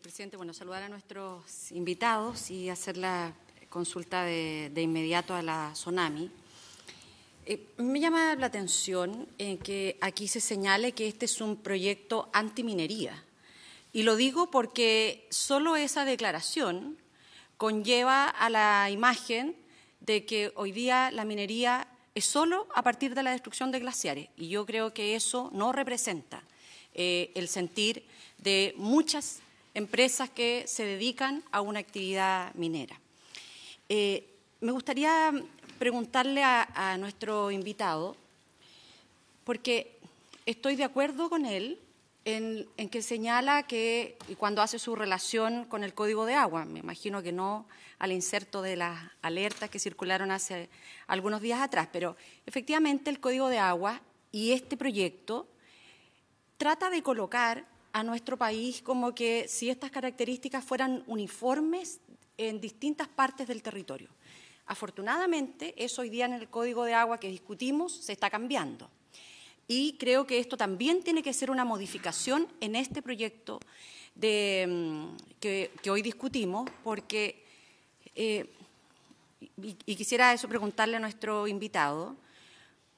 Presidente, bueno, saludar a nuestros invitados y hacer la consulta de inmediato a la SONAMI. Me llama la atención que aquí se señale que este es un proyecto antiminería. Y lo digo porque solo esa declaración conlleva a la imagen de que hoy día la minería es solo a partir de la destrucción de glaciares. Y yo creo que eso no representa el sentir de muchas empresas que se dedican a una actividad minera. Me gustaría preguntarle a nuestro invitado, porque estoy de acuerdo con él en que señala que cuando hace su relación con el Código de Agua, me imagino que no al inserto de las alertas que circularon hace algunos días atrás, pero efectivamente el Código de Agua y este proyecto trata de colocar a nuestro país como que si estas características fueran uniformes en distintas partes del territorio. Afortunadamente, eso hoy día en el Código de Agua que discutimos se está cambiando. Y creo que esto también tiene que ser una modificación en este proyecto que hoy discutimos, porque, y quisiera eso preguntarle a nuestro invitado,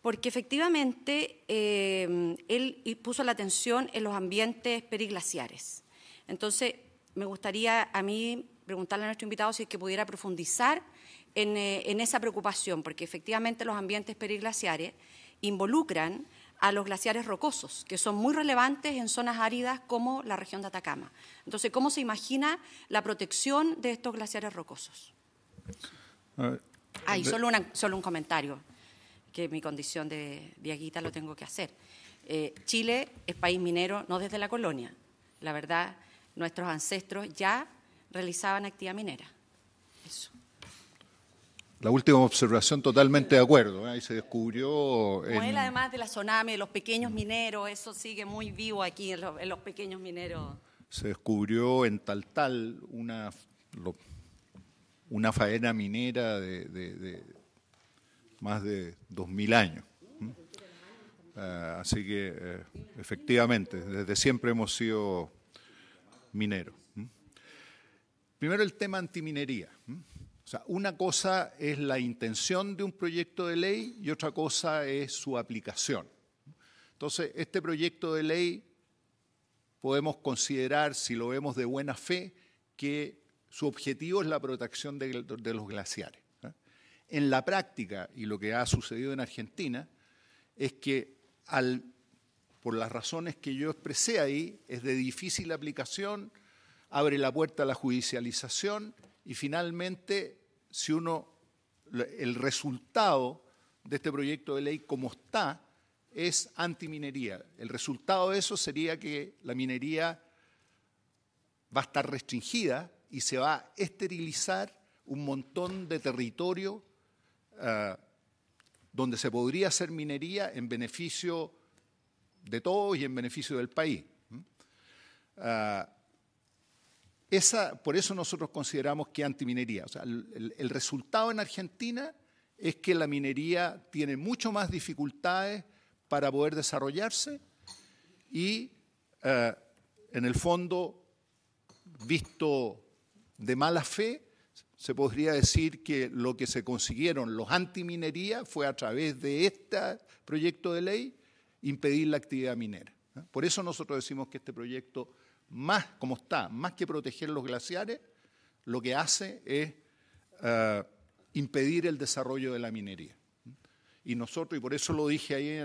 porque efectivamente él puso la atención en los ambientes periglaciares. Entonces, me gustaría a mí preguntarle a nuestro invitado si es que pudiera profundizar en esa preocupación, porque efectivamente los ambientes periglaciares involucran a los glaciares rocosos, que son muy relevantes en zonas áridas como la región de Atacama. Entonces, ¿cómo se imagina la protección de estos glaciares rocosos? Y solo un comentario, que mi condición de diaguita lo tengo que hacer. Chile es país minero no desde la colonia. La verdad, nuestros ancestros ya realizaban actividad minera. Eso. La última observación, totalmente de acuerdo. Ahí se descubrió... Como él, además de la SONAMI, de los pequeños mineros, eso sigue muy vivo aquí en los pequeños mineros. Se descubrió en Taltal una faena minera de más de 2000 años. Así que, efectivamente, desde siempre hemos sido mineros. Primero, el tema antiminería. O sea, una cosa es la intención de un proyecto de ley y otra cosa es su aplicación. Entonces, este proyecto de ley podemos considerar, si lo vemos de buena fe, que su objetivo es la protección de los glaciares. En la práctica, y lo que ha sucedido en Argentina, es que por las razones que yo expresé ahí, es de difícil aplicación, abre la puerta a la judicialización y finalmente, el resultado de este proyecto de ley como está es antiminería. El resultado de eso sería que la minería va a estar restringida y se va a esterilizar un montón de territorio donde se podría hacer minería en beneficio de todos y en beneficio del país. Por eso nosotros consideramos que antiminería. O sea, el resultado en Argentina es que la minería tiene mucho más dificultades para poder desarrollarse y, en el fondo, visto de mala fe, se podría decir que lo que se consiguieron los antiminería fue a través de este proyecto de ley impedir la actividad minera. Por eso nosotros decimos que este proyecto, más como está, más que proteger los glaciares, lo que hace es impedir el desarrollo de la minería. Y por eso lo dije ahí,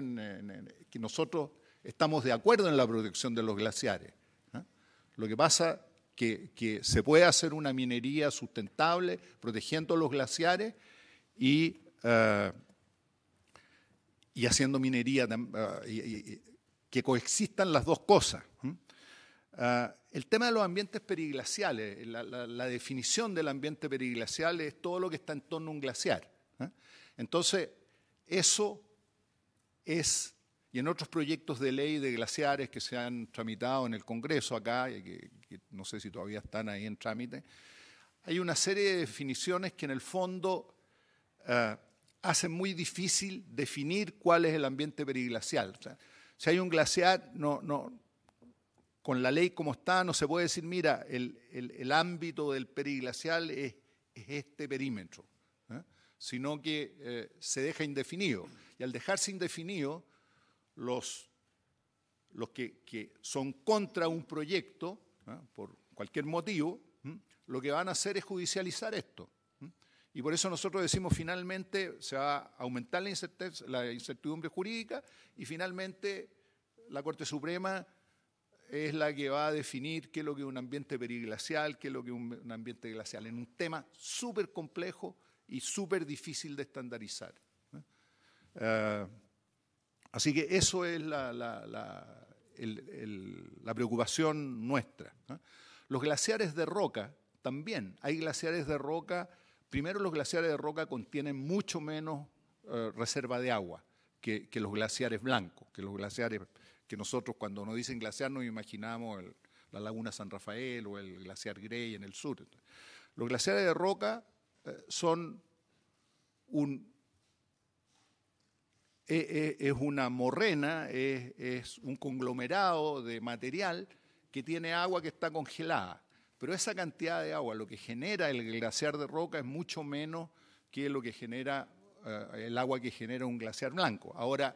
que nosotros estamos de acuerdo en la protección de los glaciares. Lo que pasa que se puede hacer una minería sustentable, protegiendo los glaciares y haciendo minería, que coexistan las dos cosas. El tema de los ambientes periglaciales, la definición del ambiente periglacial es todo lo que está en torno a un glaciar. Entonces, eso es, y en otros proyectos de ley de glaciares que se han tramitado en el Congreso acá, que no sé si todavía están ahí en trámite, hay una serie de definiciones que en el fondo hacen muy difícil definir cuál es el ambiente periglacial. O sea, si hay un glaciar, con la ley como está, no se puede decir, mira, el ámbito del periglacial es este perímetro, sino que se deja indefinido. Y al dejarse indefinido, los que son contra un proyecto, por cualquier motivo, lo que van a hacer es judicializar esto. Y por eso nosotros decimos, finalmente se va a aumentar la incertidumbre jurídica y finalmente la Corte Suprema es la que va a definir qué es lo que es un ambiente periglacial, qué es lo que es un ambiente glacial, en un tema súper complejo y súper difícil de estandarizar. Así que eso es la preocupación nuestra. Los glaciares de roca también. Hay glaciares de roca. Primero, los glaciares de roca contienen mucho menos reserva de agua que los glaciares blancos, que los glaciares que nosotros cuando nos dicen glaciar nos imaginamos la laguna San Rafael o el glaciar Grey en el sur. Los glaciares de roca son es una morrena, es un conglomerado de material que tiene agua que está congelada. Pero esa cantidad de agua, lo que genera el glaciar de roca es mucho menos que lo que genera el agua que genera un glaciar blanco. Ahora,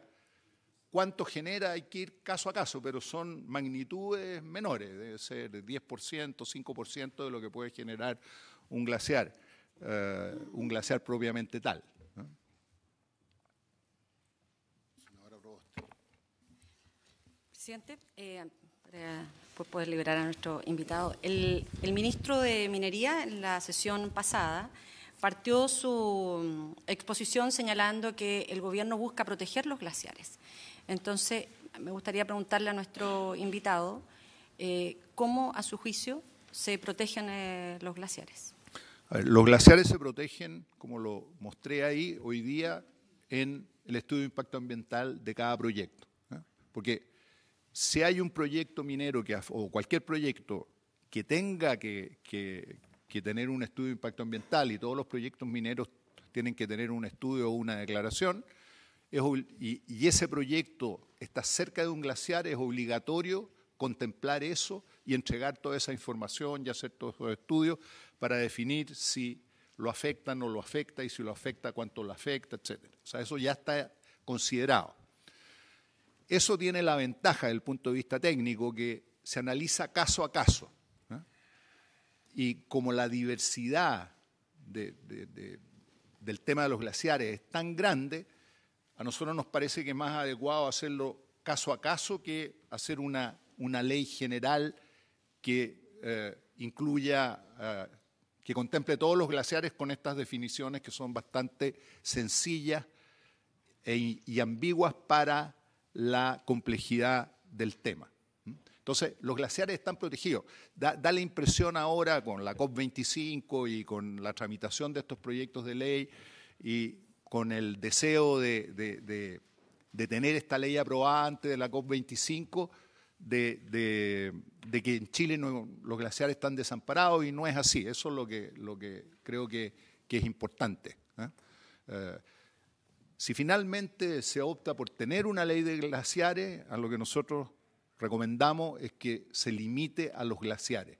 ¿cuánto genera? Hay que ir caso a caso, pero son magnitudes menores, debe ser 10%, 5% de lo que puede generar un glaciar propiamente tal. Presidente, para poder liberar a nuestro invitado, el ministro de Minería en la sesión pasada partió su exposición señalando que el gobierno busca proteger los glaciares. Entonces, me gustaría preguntarle a nuestro invitado cómo, a su juicio, se protegen los glaciares. A ver, los glaciares se protegen, como lo mostré ahí hoy día, en el estudio de impacto ambiental de cada proyecto. Porque si hay un proyecto minero o cualquier proyecto que tenga que tener un estudio de impacto ambiental, y todos los proyectos mineros tienen que tener un estudio o una declaración, y ese proyecto está cerca de un glaciar, es obligatorio contemplar eso y entregar toda esa información y hacer todos esos estudios para definir si lo afecta, no lo afecta, y si lo afecta, cuánto lo afecta, etc. O sea, eso ya está considerado. Eso tiene la ventaja desde el punto de vista técnico que se analiza caso a caso. Y como la diversidad del tema de los glaciares es tan grande, a nosotros nos parece que es más adecuado hacerlo caso a caso que hacer una ley general que incluya, que contemple todos los glaciares con estas definiciones que son bastante sencillas y ambiguas para la complejidad del tema. Entonces, los glaciares están protegidos. Da la impresión ahora, con la COP25 y con la tramitación de estos proyectos de ley y con el deseo de tener esta ley aprobada antes de la COP25, de que en Chile los glaciares están desamparados, y no es así. Eso es lo que creo que es importante. Si finalmente se opta por tener una ley de glaciares, a lo que nosotros recomendamos es que se limite a los glaciares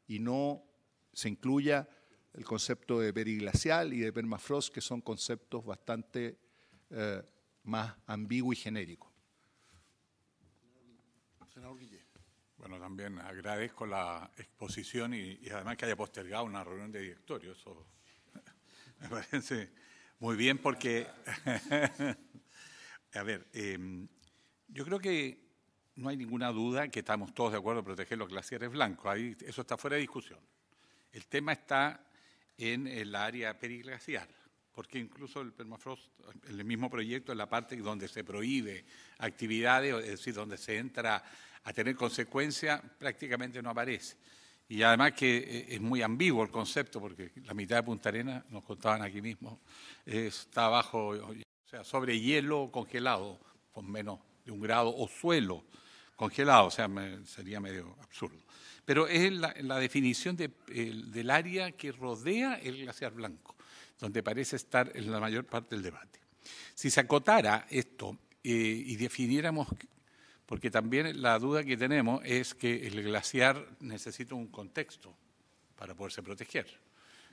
y no se incluya el concepto de periglacial y de permafrost, que son conceptos bastante más ambiguos y genéricos. Senador Guillé. Bueno, también agradezco la exposición y además que haya postergado una reunión de directorio. Eso me parece muy bien porque, a ver, yo creo que no hay ninguna duda que estamos todos de acuerdo en proteger los glaciares blancos. Ahí, eso está fuera de discusión. El tema está en el área periglacial, porque incluso el permafrost, en el mismo proyecto, en la parte donde se prohíbe actividades, es decir, donde se entra a tener consecuencias, prácticamente no aparece. Y además que es muy ambiguo el concepto, porque la mitad de Punta Arenas, nos contaban aquí mismo, está abajo, o sea, sobre hielo congelado, con menos de 1 grado, o suelo congelado, o sea, sería medio absurdo. Pero es la definición del área que rodea el glaciar blanco, donde parece estar en la mayor parte del debate. Si se acotara esto y definiéramos, porque también la duda que tenemos es que el glaciar necesita un contexto para poderse proteger.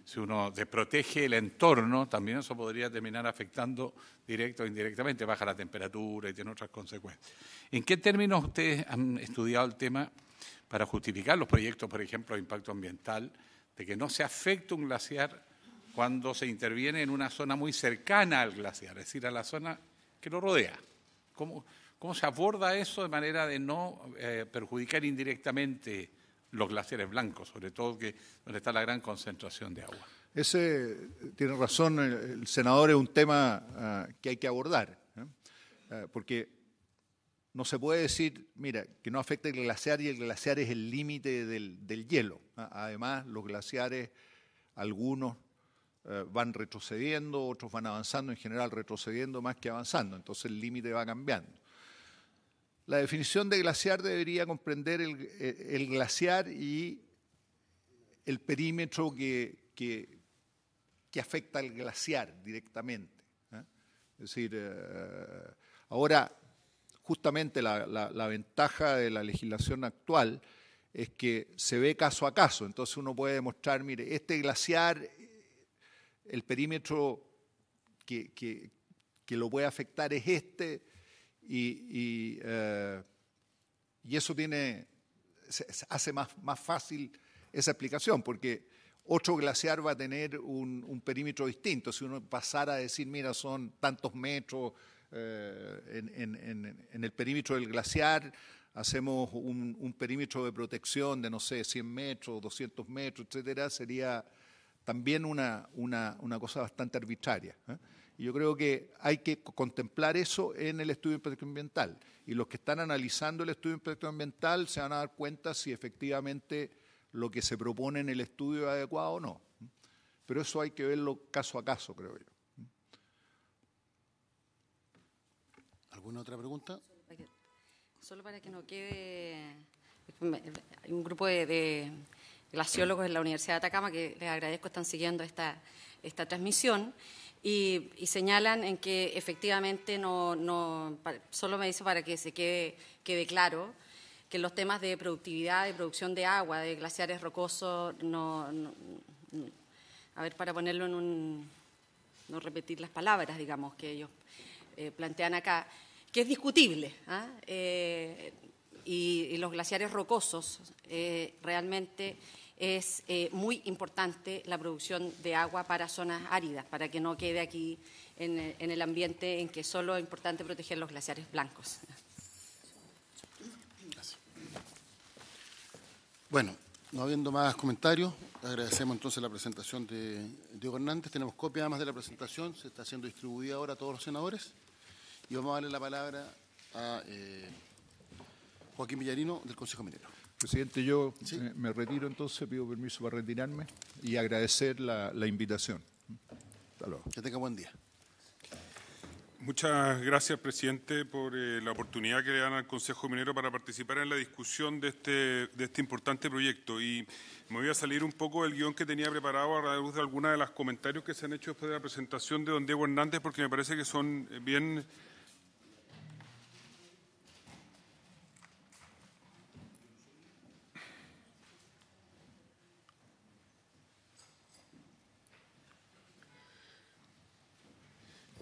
Si uno desprotege el entorno, también eso podría terminar afectando directo o indirectamente, baja la temperatura y tiene otras consecuencias. ¿En qué términos ustedes han estudiado el tema para justificar los proyectos, por ejemplo, de impacto ambiental, de que no se afecte un glaciar cuando se interviene en una zona muy cercana al glaciar, es decir, a la zona que lo rodea? ¿Cómo se aborda eso de manera de no perjudicar indirectamente los glaciares blancos, sobre todo donde está la gran concentración de agua? Ese, tiene razón el senador, es un tema que hay que abordar, porque no se puede decir, mira, que no afecte el glaciar y el glaciar es el límite del hielo. Además, los glaciares, algunos van retrocediendo, otros van avanzando, en general retrocediendo más que avanzando, entonces el límite va cambiando. La definición de glaciar debería comprender el glaciar y el perímetro que afecta al glaciar directamente. Es decir, ahora justamente la ventaja de la legislación actual es que se ve caso a caso, entonces uno puede demostrar, mire, este glaciar, el perímetro que lo puede afectar es este, y eso hace más fácil esa explicación, porque otro glaciar va a tener un perímetro distinto. Si uno pasara a decir, mira, son tantos metros en el perímetro del glaciar, hacemos un perímetro de protección de, no sé, 100 metros, 200 metros, etcétera, sería también una cosa bastante arbitraria. Y yo creo que hay que contemplar eso en el estudio de impacto ambiental. Y los que están analizando el estudio de impacto ambiental se van a dar cuenta si efectivamente lo que se propone en el estudio es adecuado o no. Pero eso hay que verlo caso a caso, creo yo. ¿Alguna otra pregunta? Solo para que no quede... Hay un grupo de glaciólogos en la Universidad de Atacama que les agradezco, están siguiendo esta transmisión. Y señalan en que efectivamente solo me dice para que se quede claro que los temas de productividad, de producción de agua, de glaciares rocosos, a ver, para ponerlo no repetir las palabras, digamos, que ellos plantean acá, que es discutible, y los glaciares rocosos realmente es muy importante la producción de agua para zonas áridas, para que no quede aquí en el ambiente en que solo es importante proteger los glaciares blancos. Gracias. Bueno, no habiendo más comentarios, agradecemos entonces la presentación de Diego Hernández. Tenemos copia además de la presentación, se está siendo distribuida ahora a todos los senadores. Y vamos a darle la palabra a Joaquín Villarino, del Consejo Minero. Presidente, yo me retiro entonces, pido permiso para retirarme y agradecer la invitación. Hasta luego. Que tenga buen día. Muchas gracias, presidente, por la oportunidad que le dan al Consejo Minero para participar en la discusión de este importante proyecto. Y me voy a salir un poco del guión que tenía preparado a la luz de algunos de los comentarios que se han hecho después de la presentación de don Diego Hernández, porque me parece que son bien...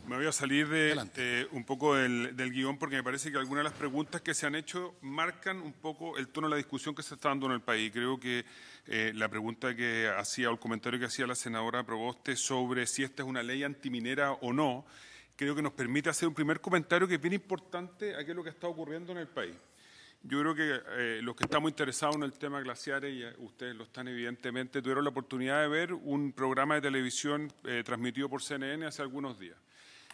Me voy a salir un poco del guión porque me parece que algunas de las preguntas que se han hecho marcan un poco el tono de la discusión que se está dando en el país. Creo que la pregunta que hacía o el comentario que hacía la senadora Proboste sobre si esta es una ley antiminera o no, creo que nos permite hacer un primer comentario que es bien importante a qué es lo que está ocurriendo en el país. Yo creo que los que estamos interesados en el tema glaciares, y ustedes lo están evidentemente, tuvieron la oportunidad de ver un programa de televisión transmitido por CNN hace algunos días.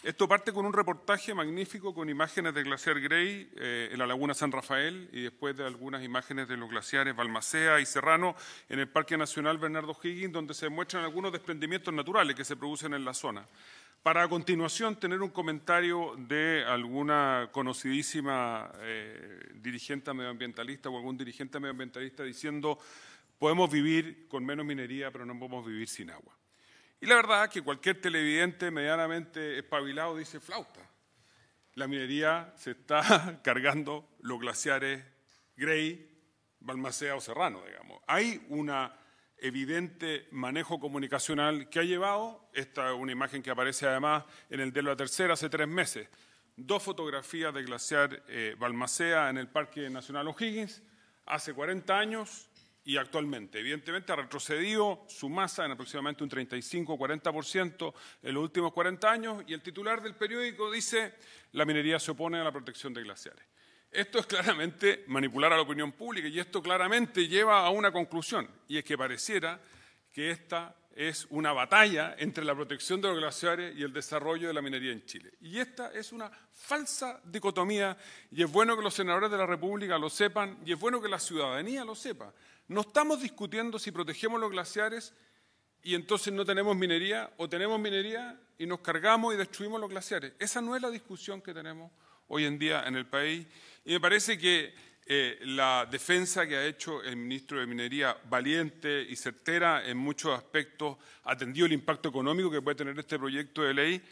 Esto parte con un reportaje magnífico con imágenes del glaciar Grey en la laguna San Rafael y después de algunas imágenes de los glaciares Balmaceda y Serrano en el Parque Nacional Bernardo O'Higgins, donde se muestran algunos desprendimientos naturales que se producen en la zona. para a continuación tener un comentario de alguna conocidísima dirigente medioambientalista o algún dirigente medioambientalista diciendo podemos vivir con menos minería, pero no podemos vivir sin agua. Y la verdad es que cualquier televidente medianamente espabilado dice flauta. La minería se está cargando los glaciares Grey, Balmaceda o Serrano, digamos. Hay una evidente manejo comunicacional que ha llevado, esta es una imagen que aparece además en el de la tercera hace 3 meses, 2 fotografías del glaciar Balmaceda en el Parque Nacional O'Higgins hace 40 años y actualmente. Evidentemente ha retrocedido su masa en aproximadamente un 35-40% en los últimos 40 años y el titular del periódico dice la minería se opone a la protección de glaciares. Esto es claramente manipular a la opinión pública y esto claramente lleva a una conclusión, y es que pareciera que esta es una batalla entre la protección de los glaciares y el desarrollo de la minería en Chile. Y esta es una falsa dicotomía y es bueno que los senadores de la República lo sepan y es bueno que la ciudadanía lo sepa. No estamos discutiendo si protegemos los glaciares y entonces no tenemos minería o tenemos minería y nos cargamos y destruimos los glaciares. Esa no es la discusión que tenemos hoy en día en el país. Y me parece que la defensa que ha hecho el ministro de Minería, valiente y certera en muchos aspectos, ha atendido el impacto económico que puede tener este proyecto de ley,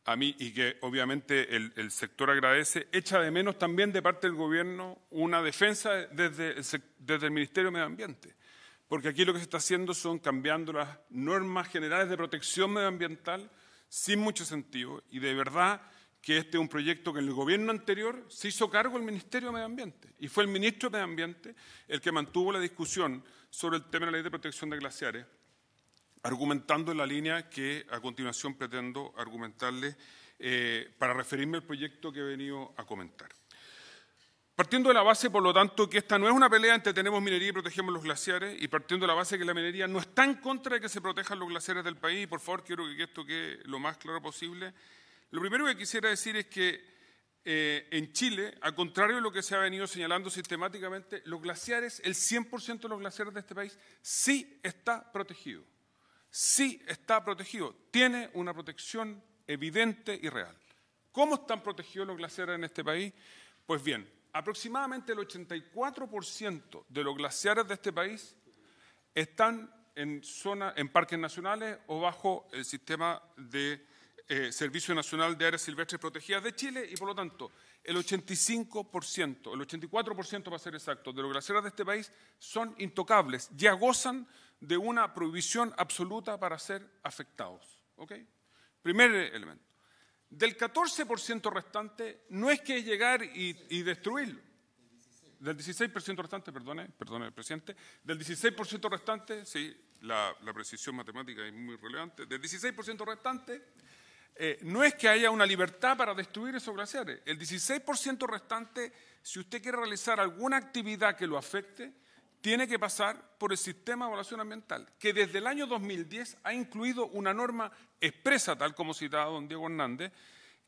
a mí, y que obviamente el sector agradece, echa de menos también de parte del Gobierno una defensa desde el Ministerio de Medio Ambiente. Porque aquí lo que se está haciendo son cambiando las normas generales de protección medioambiental sin mucho sentido, y de verdad que este es un proyecto que en el gobierno anterior se hizo cargo el Ministerio de Medio Ambiente y fue el ministro de Medio Ambiente el que mantuvo la discusión sobre el tema de la ley de protección de glaciares, argumentando en la línea que a continuación pretendo argumentarle para referirme al proyecto que he venido a comentar. Partiendo de la base, por lo tanto, que esta no es una pelea entre tenemos minería y protegemos los glaciares, y partiendo de la base que la minería no está en contra de que se protejan los glaciares del país, y por favor quiero que esto quede lo más claro posible. Lo primero que quisiera decir es que en Chile, al contrario de lo que se ha venido señalando sistemáticamente, los glaciares, el 100% de los glaciares de este país sí está protegido. Sí está protegido. Tiene una protección evidente y real. ¿Cómo están protegidos los glaciares en este país? Pues bien, aproximadamente el 84% de los glaciares de este país están en parques nacionales o bajo el sistema de Servicio Nacional de Áreas Silvestres Protegidas de Chile y, por lo tanto, el 85%, el 84% para ser exacto, de los glaciares de este país son intocables, ya gozan de una prohibición absoluta para ser afectados. ¿Okay? Primer elemento. Del 14% restante, no es que llegar y destruirlo. Del 16% restante, perdone, presidente, del 16% restante, sí, la precisión matemática es muy relevante, del 16% restante, no es que haya una libertad para destruir esos glaciares. El 16% restante, si usted quiere realizar alguna actividad que lo afecte, tiene que pasar por el sistema de evaluación ambiental, que desde el año 2010 ha incluido una norma expresa, tal como citaba don Diego Hernández,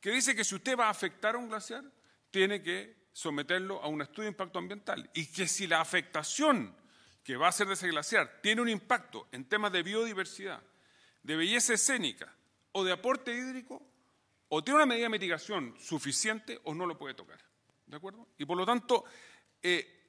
que dice que si usted va a afectar a un glaciar, tiene que someterlo a un estudio de impacto ambiental, y que si la afectación que va a hacer de ese glaciar tiene un impacto en temas de biodiversidad, de belleza escénica o de aporte hídrico, o tiene una medida de mitigación suficiente o no lo puede tocar. ¿De acuerdo? Y por lo tanto,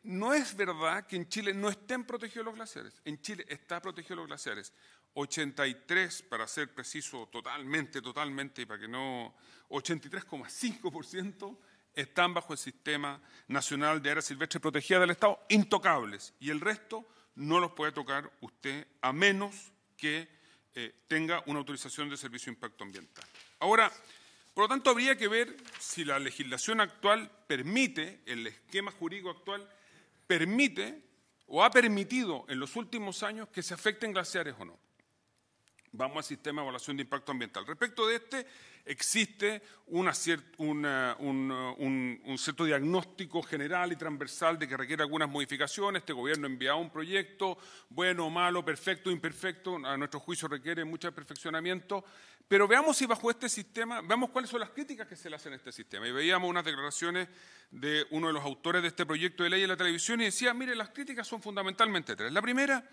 no es verdad que en Chile no estén protegidos los glaciares. En Chile está protegidos los glaciares. 83, para ser preciso, totalmente, y para que no... 83,5% están bajo el Sistema Nacional de Áreas Silvestres Protegidas del Estado, intocables. Y el resto no los puede tocar usted a menos que tenga una autorización de servicio de impacto ambiental. Ahora, por lo tanto, habría que ver si la legislación actual permite, el esquema jurídico actual, permite o ha permitido en los últimos años que se afecten glaciares o no. Vamos al sistema de evaluación de impacto ambiental. Respecto de este, existe un cierto diagnóstico general y transversal de que requiere algunas modificaciones. Este gobierno ha enviado un proyecto, bueno, malo, perfecto, imperfecto, a nuestro juicio requiere mucho perfeccionamiento, pero veamos si bajo este sistema, veamos cuáles son las críticas que se le hacen a este sistema. Y veíamos unas declaraciones de uno de los autores de este proyecto de ley en la televisión y decía, mire, las críticas son fundamentalmente 3. La primera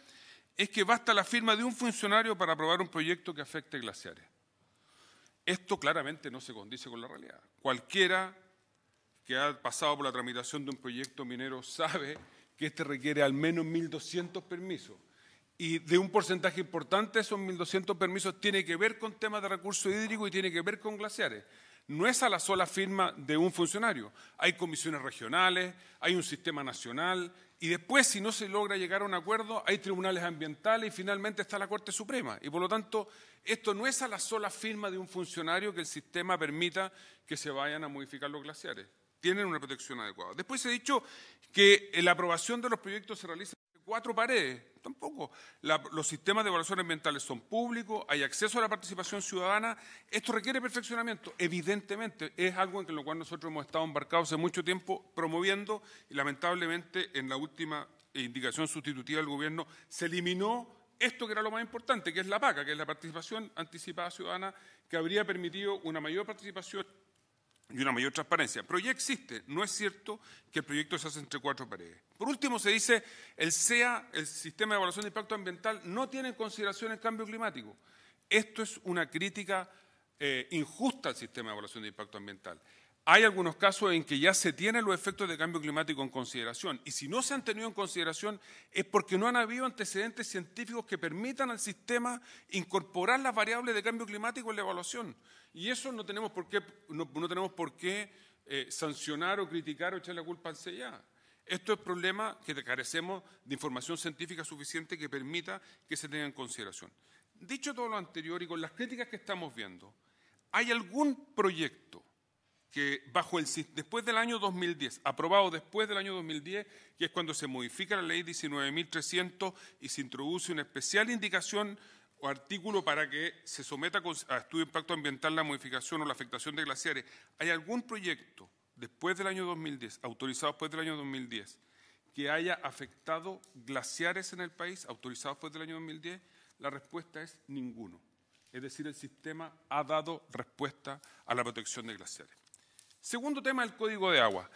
es que basta la firma de un funcionario para aprobar un proyecto que afecte glaciares. Esto claramente no se condice con la realidad. Cualquiera que ha pasado por la tramitación de un proyecto minero sabe que este requiere al menos 1.200 permisos. Y de un porcentaje importante, esos 1.200 permisos tiene que ver con temas de recursos hídricos y tiene que ver con glaciares. No es a la sola firma de un funcionario. Hay comisiones regionales, hay un sistema nacional y después, si no se logra llegar a un acuerdo, hay tribunales ambientales y finalmente está la Corte Suprema. Y por lo tanto, esto no es a la sola firma de un funcionario que el sistema permita que se vayan a modificar los glaciares. Tienen una protección adecuada. Después se ha dicho que la aprobación de los proyectos se realiza en 4 paredes. Tampoco. Los sistemas de evaluación ambientales son públicos, hay acceso a la participación ciudadana. Esto requiere perfeccionamiento. Evidentemente, es algo en lo cual nosotros hemos estado embarcados hace mucho tiempo promoviendo y lamentablemente en la última indicación sustitutiva del gobierno se eliminó esto que era lo más importante, que es la PACA, que es la participación anticipada ciudadana, que habría permitido una mayor participación y una mayor transparencia. Pero ya existe, no es cierto que el proyecto se hace entre 4 paredes. Por último, se dice el SEA, el Sistema de Evaluación de Impacto Ambiental, no tiene en consideración el cambio climático. Esto es una crítica injusta al Sistema de Evaluación de Impacto Ambiental. Hay algunos casos en que ya se tienen los efectos de cambio climático en consideración, y si no se han tenido en consideración es porque no han habido antecedentes científicos que permitan al sistema incorporar las variables de cambio climático en la evaluación. Y eso no tenemos por qué sancionar o criticar o echar la culpa al CIA. Esto es problema que carecemos de información científica suficiente que permita que se tenga en consideración. Dicho todo lo anterior y con las críticas que estamos viendo, ¿hay algún proyecto que después del año 2010, aprobado después del año 2010, que es cuando se modifica la ley 19.300 y se introduce una especial indicación o artículo para que se someta a estudio de impacto ambiental la modificación o la afectación de glaciares? ¿Hay algún proyecto después del año 2010, autorizado después del año 2010, que haya afectado glaciares en el país, autorizado después del año 2010? La respuesta es ninguno. Es decir, el sistema ha dado respuesta a la protección de glaciares. Segundo tema, el Código de Agua.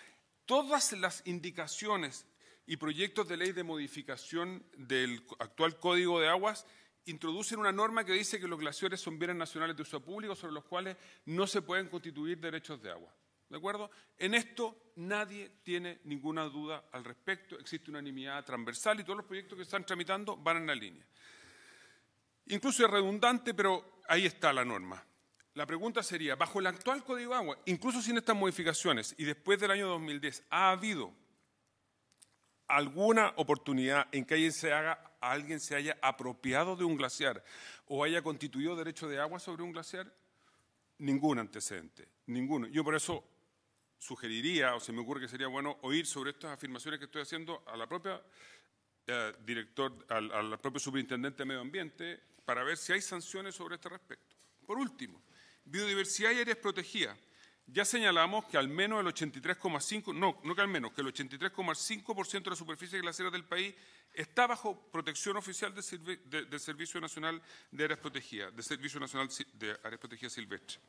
Todas las indicaciones y proyectos de ley de modificación del actual Código de Aguas introducen una norma que dice que los glaciares son bienes nacionales de uso público sobre los cuales no se pueden constituir derechos de agua. ¿De acuerdo? En esto nadie tiene ninguna duda al respecto. Existe unanimidad transversal y todos los proyectos que están tramitando van en la línea. Incluso es redundante, pero ahí está la norma. La pregunta sería, bajo el actual Código de Agua, incluso sin estas modificaciones y después del año 2010, ¿ha habido alguna oportunidad en que alguien se haya apropiado de un glaciar o haya constituido derecho de agua sobre un glaciar? Ningún antecedente, ninguno. Yo por eso sugeriría, o se me ocurre que sería bueno oír sobre estas afirmaciones que estoy haciendo a la propia al propio superintendente de Medio Ambiente para ver si hay sanciones sobre este respecto. Por último, biodiversidad y áreas protegidas. Ya señalamos que al menos el 83,5%, que el 83,5% de la superficie glaciar del país está bajo protección oficial del Servicio Nacional de Áreas Protegidas, del Servicio Nacional de Áreas Protegidas Silvestres.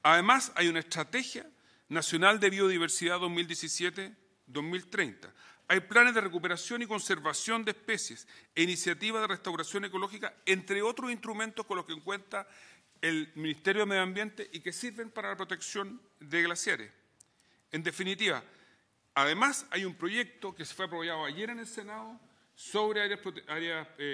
Además, hay una estrategia nacional de biodiversidad 2017-2030. Hay planes de recuperación y conservación de especies e iniciativas de restauración ecológica, entre otros instrumentos con los que cuenta el Ministerio de Medio Ambiente y que sirven para la protección de glaciares. En definitiva, además hay un proyecto que se fue aprobado ayer en el Senado sobre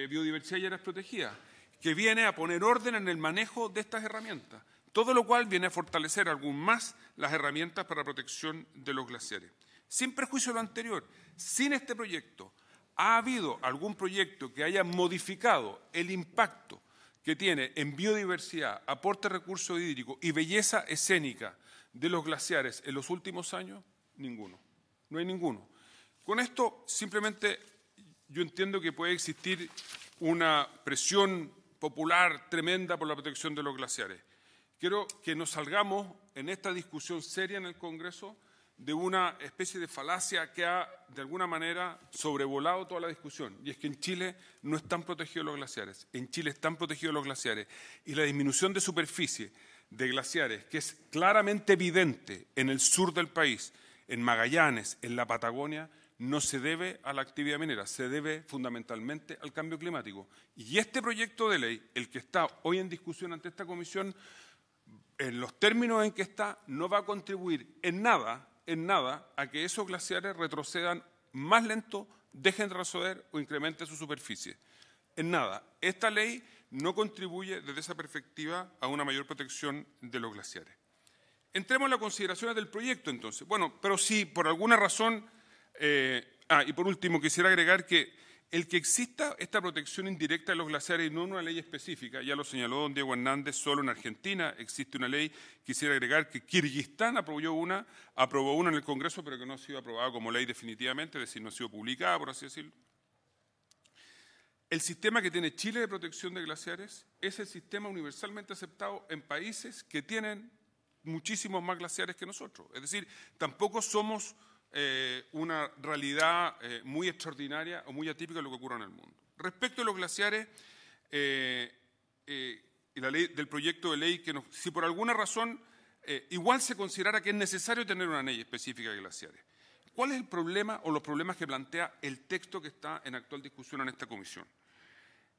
biodiversidad y áreas protegidas, que viene a poner orden en el manejo de estas herramientas, todo lo cual viene a fortalecer aún más las herramientas para la protección de los glaciares. Sin perjuicio de lo anterior, sin este proyecto, ¿ha habido algún proyecto que haya modificado el impacto que tiene en biodiversidad, aporte de recursos hídricos y belleza escénica de los glaciares en los últimos años? Ninguno. No hay ninguno. Con esto, simplemente, yo entiendo que puede existir una presión popular tremenda por la protección de los glaciares. Quiero que nos salgamos en esta discusión seria en el Congreso de una especie de falacia que ha, de alguna manera, sobrevolado toda la discusión. Y es que en Chile no están protegidos los glaciares. En Chile están protegidos los glaciares. Y la disminución de superficie de glaciares, que es claramente evidente en el sur del país, en Magallanes, en la Patagonia, no se debe a la actividad minera, se debe fundamentalmente al cambio climático. Y este proyecto de ley, el que está hoy en discusión ante esta comisión, en los términos en que está, no va a contribuir en nada, a que esos glaciares retrocedan más lento, dejen de retroceder o incrementen su superficie. En nada. Esta ley no contribuye desde esa perspectiva a una mayor protección de los glaciares. Entremos en las consideraciones del proyecto, entonces. Bueno, pero si por alguna razón... y por último, quisiera agregar que el que exista esta protección indirecta de los glaciares y no una ley específica, ya lo señaló don Diego Hernández, solo en Argentina existe una ley. Quisiera agregar que Kirguistán aprobó una en el Congreso, pero que no ha sido aprobada como ley definitivamente, es decir, no ha sido publicada, por así decirlo. El sistema que tiene Chile de protección de glaciares es el sistema universalmente aceptado en países que tienen muchísimos más glaciares que nosotros. Es decir, tampoco somos una realidad muy extraordinaria o muy atípica de lo que ocurre en el mundo. Respecto a los glaciares, la ley, del proyecto de ley, que si por alguna razón igual se considerara que es necesario tener una ley específica de glaciares, ¿cuál es el problema o los problemas que plantea el texto que está en actual discusión en esta comisión?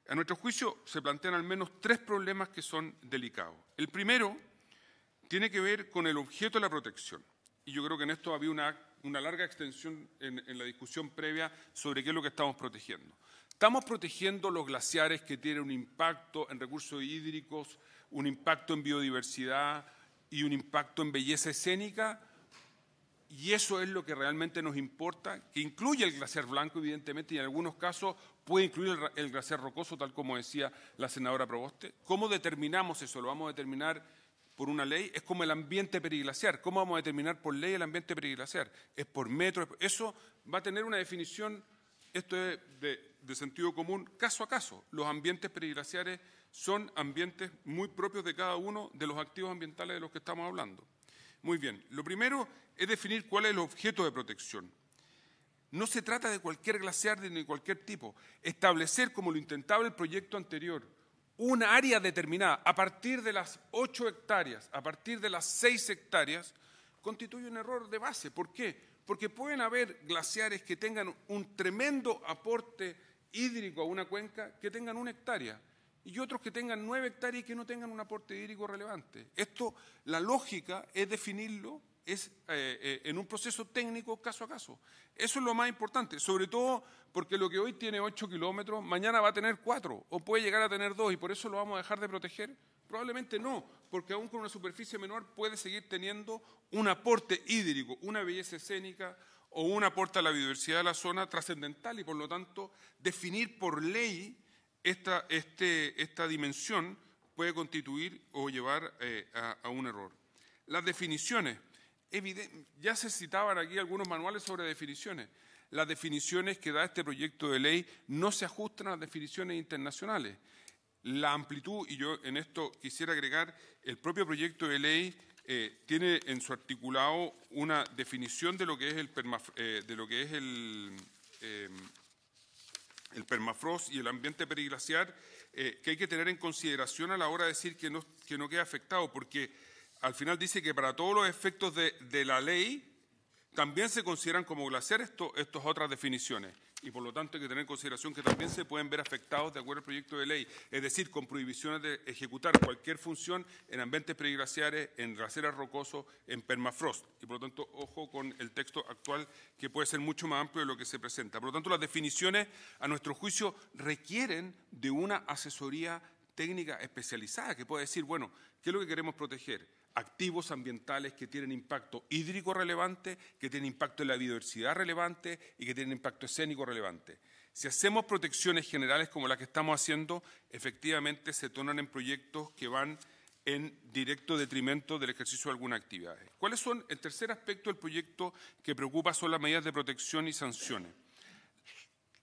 A nuestro juicio se plantean al menos 3 problemas que son delicados. El primero tiene que ver con el objeto de la protección. Y yo creo que en esto había una larga extensión en la discusión previa sobre qué es lo que estamos protegiendo. Estamos protegiendo los glaciares que tienen un impacto en recursos hídricos, un impacto en biodiversidad y un impacto en belleza escénica, y eso es lo que realmente nos importa, que incluye el glaciar blanco, evidentemente, y en algunos casos puede incluir el glaciar rocoso, tal como decía la senadora Proboste. ¿Cómo determinamos eso? ¿Lo vamos a determinar por una ley? Es como el ambiente periglaciar. ¿Cómo vamos a determinar por ley el ambiente periglaciar? Es por metro. Eso va a tener una definición, esto es de sentido común, caso a caso. Los ambientes periglaciares son ambientes muy propios de cada uno de los activos ambientales de los que estamos hablando. Muy bien. Lo primero es definir cuál es el objeto de protección. No se trata de cualquier glaciar ni de cualquier tipo. Establecer, como lo intentaba el proyecto anterior, una área determinada a partir de las 8 hectáreas, a partir de las 6 hectáreas, constituye un error de base. ¿Por qué? Porque pueden haber glaciares que tengan un tremendo aporte hídrico a una cuenca que tengan 1 hectárea y otros que tengan 9 hectáreas y que no tengan un aporte hídrico relevante. Esto, la lógica es definirlo en un proceso técnico caso a caso. Eso es lo más importante, sobre todo porque lo que hoy tiene 8 kilómetros, mañana va a tener 4 o puede llegar a tener 2 y por eso lo vamos a dejar de proteger. Probablemente no, porque aún con una superficie menor puede seguir teniendo un aporte hídrico, una belleza escénica o un aporte a la biodiversidad de la zona trascendental y por lo tanto definir por ley esta dimensión puede constituir o llevar a un error. Las definiciones. Ya se citaban aquí algunos manuales sobre definiciones. Las definiciones que da este proyecto de ley no se ajustan a las definiciones internacionales. La amplitud, y yo en esto quisiera agregar, el propio proyecto de ley tiene en su articulado una definición de lo que es el permafrost y el ambiente periglaciar que hay que tener en consideración a la hora de decir que no queda afectado, porque al final dice que para todos los efectos de la ley también se consideran como glaciares estas otras definiciones y por lo tanto hay que tener en consideración que también se pueden ver afectados de acuerdo al proyecto de ley, es decir, con prohibiciones de ejecutar cualquier función en ambientes periglaciares, en glaciares rocosos, en permafrost. Y por lo tanto, ojo con el texto actual que puede ser mucho más amplio de lo que se presenta. Por lo tanto, las definiciones, a nuestro juicio, requieren de una asesoría técnica especializada que puede decir, bueno, ¿qué es lo que queremos proteger? Activos ambientales que tienen impacto hídrico relevante, que tienen impacto en la biodiversidad relevante y que tienen impacto escénico relevante. Si hacemos protecciones generales como las que estamos haciendo, efectivamente se tornan en proyectos que van en directo detrimento del ejercicio de algunas actividades. ¿Cuáles son? El tercer aspecto del proyecto que preocupa son las medidas de protección y sanciones.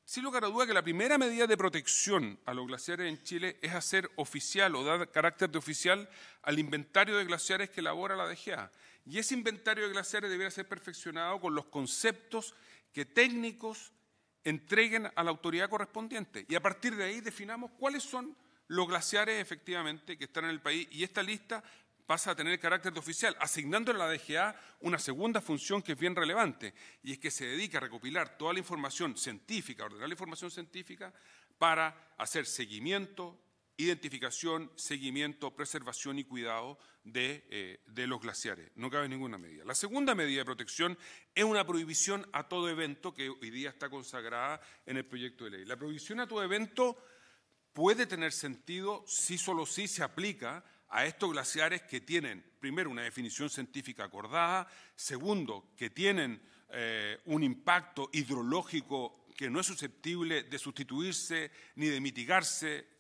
Sin lugar a duda que la primera medida de protección a los glaciares en Chile es hacer oficial o dar carácter de oficial al inventario de glaciares que elabora la DGA. Y ese inventario de glaciares debería ser perfeccionado con los conceptos que técnicos entreguen a la autoridad correspondiente. Y a partir de ahí definamos cuáles son los glaciares efectivamente que están en el país y esta lista pasa a tener carácter de oficial, asignándole a la DGA una segunda función que es bien relevante, y es que se dedica a recopilar toda la información científica, ordenar la información científica para hacer seguimiento, identificación, seguimiento, preservación y cuidado de los glaciares. No cabe ninguna medida. La segunda medida de protección es una prohibición a todo evento que hoy día está consagrada en el proyecto de ley. La prohibición a todo evento puede tener sentido si solo sí se aplica a estos glaciares que tienen, primero, una definición científica acordada, segundo, que tienen un impacto hidrológico que no es susceptible de sustituirse ni de mitigarse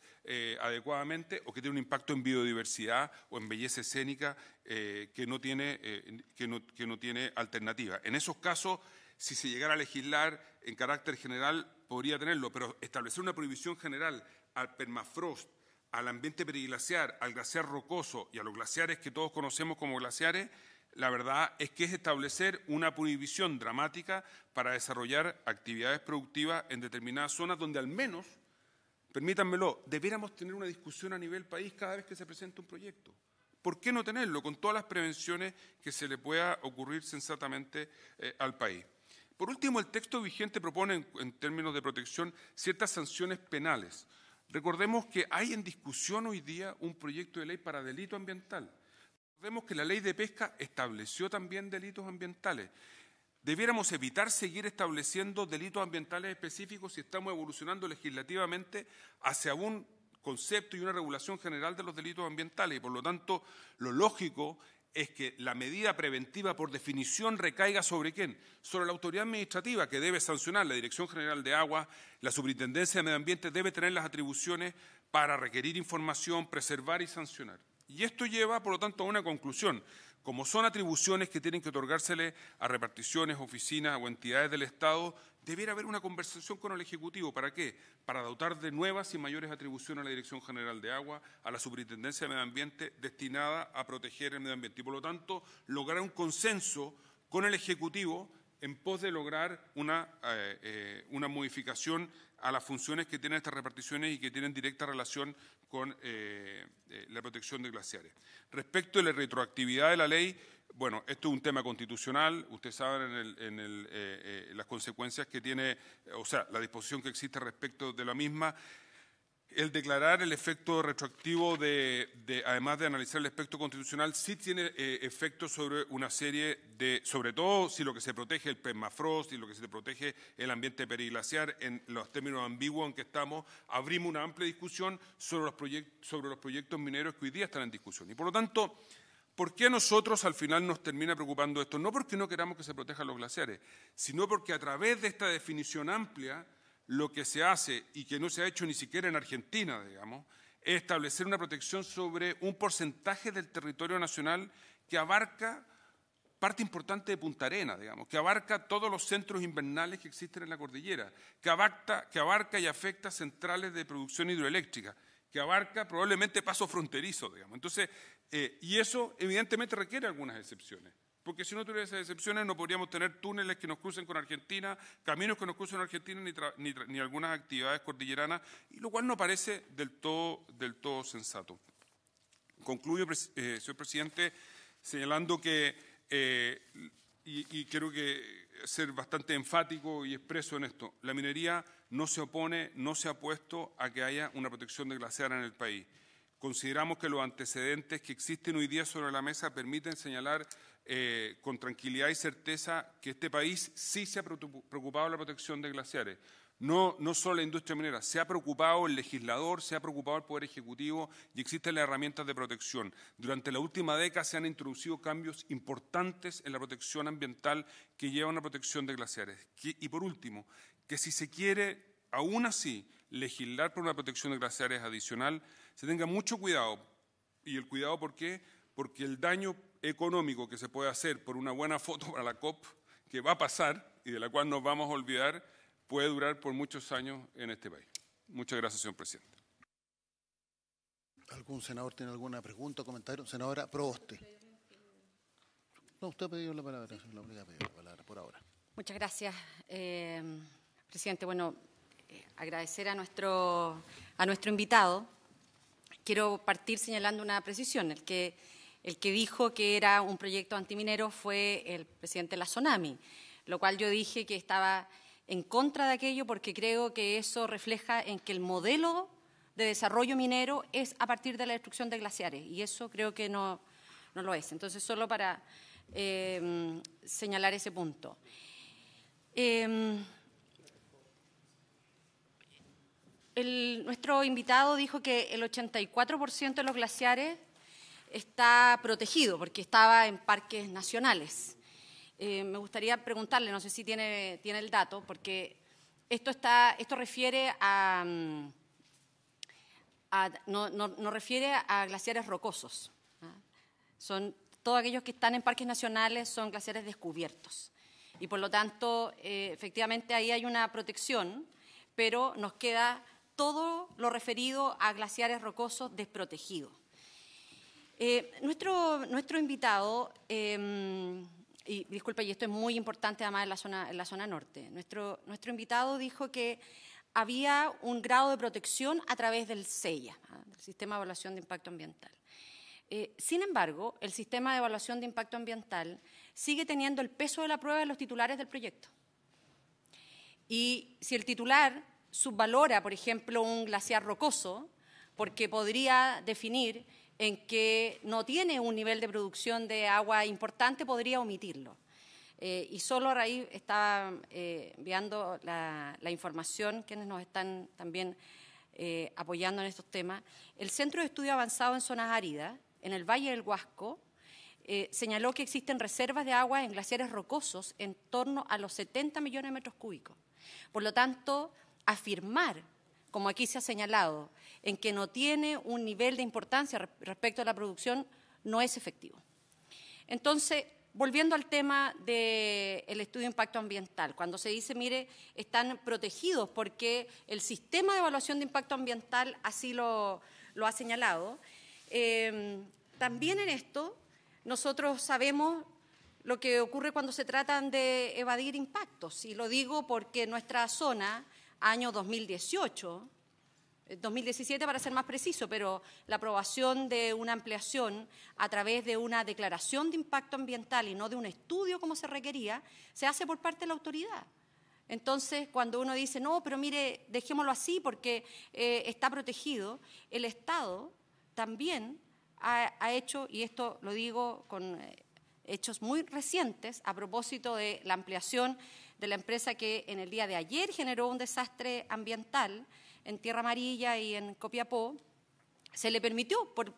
adecuadamente, o que tiene un impacto en biodiversidad o en belleza escénica que no tiene alternativa. En esos casos, si se llegara a legislar en carácter general, podría tenerlo, pero establecer una prohibición general al permafrost, al ambiente periglaciar, al glaciar rocoso y a los glaciares que todos conocemos como glaciares, la verdad es que es establecer una prohibición dramática para desarrollar actividades productivas en determinadas zonas donde al menos, permítanmelo, debiéramos tener una discusión a nivel país cada vez que se presenta un proyecto. ¿Por qué no tenerlo? Con todas las prevenciones que se le pueda ocurrir sensatamente al país. Por último, el texto vigente propone, en términos de protección, ciertas sanciones penales. Recordemos que hay en discusión hoy día un proyecto de ley para delito ambiental. Recordemos que la ley de pesca estableció también delitos ambientales. Debiéramos evitar seguir estableciendo delitos ambientales específicos si estamos evolucionando legislativamente hacia un concepto y una regulación general de los delitos ambientales. Y por lo tanto, lo lógico es que la medida preventiva por definición recaiga ¿sobre quién? Sobre la autoridad administrativa, que debe sancionar. La Dirección General de Aguas, la Superintendencia de Medio Ambiente debe tener las atribuciones para requerir información, preservar y sancionar. Y esto lleva, por lo tanto, a una conclusión. Como son atribuciones que tienen que otorgársele a reparticiones, oficinas o entidades del Estado, debiera haber una conversación con el Ejecutivo. ¿Para qué? Para dotar de nuevas y mayores atribuciones a la Dirección General de Agua, a la Superintendencia de Medio Ambiente, destinada a proteger el medio ambiente. Y, por lo tanto, lograr un consenso con el Ejecutivo en pos de lograr una modificación a las funciones que tienen estas reparticiones y que tienen directa relación con la protección de glaciares. Respecto a la retroactividad de la ley, bueno, esto es un tema constitucional, ustedes saben las consecuencias que tiene, o sea, la disposición que existe respecto de la misma. El declarar el efecto retroactivo además de analizar el aspecto constitucional, sí tiene efectos sobre una serie de, sobre todo si lo que se protege es el permafrost y lo que se protege el ambiente periglaciar, en los términos ambiguos en que estamos, abrimos una amplia discusión sobre los proyectos mineros que hoy día están en discusión. Y por lo tanto, ¿por qué a nosotros al final nos termina preocupando esto? No porque no queramos que se protejan los glaciares, sino porque a través de esta definición amplia, lo que se hace, y que no se ha hecho ni siquiera en Argentina, digamos, es establecer una protección sobre un porcentaje del territorio nacional que abarca parte importante de Punta Arenas, digamos, que abarca todos los centros invernales que existen en la cordillera, que abarca y afecta centrales de producción hidroeléctrica, que abarca probablemente pasos fronterizos, digamos. Entonces, y eso evidentemente requiere algunas excepciones. Porque si no tuviera esas excepciones no podríamos tener túneles que nos crucen con Argentina, caminos que nos crucen con Argentina, ni algunas actividades cordilleranas, y lo cual no parece del todo sensato. Concluyo, señor presidente, señalando que, y quiero ser bastante enfático y expreso en esto, la minería no se opone, no se ha opuesto a que haya una protección de glaciares en el país. Consideramos que los antecedentes que existen hoy día sobre la mesa permiten señalar con tranquilidad y certeza que este país sí se ha preocupado de la protección de glaciares. No solo la industria minera, se ha preocupado el legislador, se ha preocupado el Poder Ejecutivo y existen las herramientas de protección. Durante la última década se han introducido cambios importantes en la protección ambiental que llevan a la protección de glaciares. Y por último, que si se quiere, aún así, legislar por una protección de glaciares adicional, se tenga mucho cuidado. ¿Y el cuidado por qué? Porque el daño económico que se puede hacer por una buena foto para la COP, que va a pasar y de la cual nos vamos a olvidar, puede durar por muchos años en este país. Muchas gracias, señor presidente. ¿Algún senador tiene alguna pregunta o comentario? Senadora Proboste. No, usted ha pedido la palabra, la única que ha pedido la palabra por ahora. Muchas gracias, presidente. Bueno, agradecer a nuestro invitado. Quiero partir señalando una precisión. El que dijo que era un proyecto antiminero fue el presidente de la Sonami, lo cual yo dije que estaba en contra de aquello porque creo que eso refleja en que el modelo de desarrollo minero es a partir de la destrucción de glaciares, y eso creo que no lo es. Entonces, solo para señalar ese punto. Nuestro invitado dijo que el 84% de los glaciares está protegido porque estaba en parques nacionales. Me gustaría preguntarle, no sé si tiene el dato, porque esto refiere no refiere a glaciares rocosos. Son todos aquellos que están en parques nacionales, son glaciares descubiertos. Y por lo tanto, efectivamente ahí hay una protección, pero nos queda todo lo referido a glaciares rocosos desprotegidos. Nuestro invitado, y disculpe, y esto es muy importante además en la zona norte, nuestro invitado dijo que había un grado de protección a través del SEIA, del Sistema de Evaluación de Impacto Ambiental. Sin embargo, el Sistema de Evaluación de Impacto Ambiental sigue teniendo el peso de la prueba de los titulares del proyecto. Y si el titular subvalora, por ejemplo, un glaciar rocoso, porque podría definir en que no tiene un nivel de producción de agua importante, podría omitirlo. Y solo a raíz estaba enviando la información, quienes nos están también apoyando en estos temas. El Centro de Estudio Avanzado en Zonas Áridas, en el Valle del Huasco, señaló que existen reservas de agua en glaciares rocosos en torno a los 70 millones de metros cúbicos. Por lo tanto, afirmar, como aquí se ha señalado, en que no tiene un nivel de importancia respecto a la producción, no es efectivo. Entonces, volviendo al tema del estudio de impacto ambiental, cuando se dice, mire, están protegidos porque el sistema de evaluación de impacto ambiental así lo ha señalado, también en esto nosotros sabemos lo que ocurre cuando se tratan de evadir impactos, y lo digo porque nuestra zona, año 2018, 2017 para ser más preciso, pero la aprobación de una ampliación a través de una declaración de impacto ambiental y no de un estudio como se requería, se hace por parte de la autoridad. Entonces, cuando uno dice, no, pero mire, dejémoslo así porque está protegido, el Estado también ha hecho, y esto lo digo con hechos muy recientes, a propósito de la ampliación de la empresa que en el día de ayer generó un desastre ambiental en Tierra Amarilla y en Copiapó, se le permitió por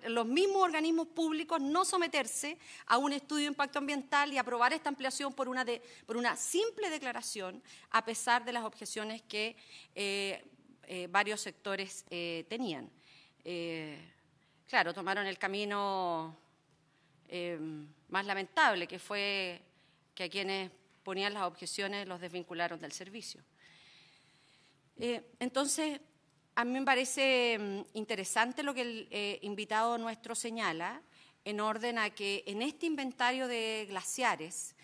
los mismos organismos públicos no someterse a un estudio de impacto ambiental y aprobar esta ampliación por una simple declaración, a pesar de las objeciones que varios sectores tenían. Claro, tomaron el camino más lamentable, que fue que a quienes ponían las objeciones los desvincularon del servicio. Entonces, a mí me parece interesante lo que el invitado nuestro señala, en orden a que en este inventario de glaciares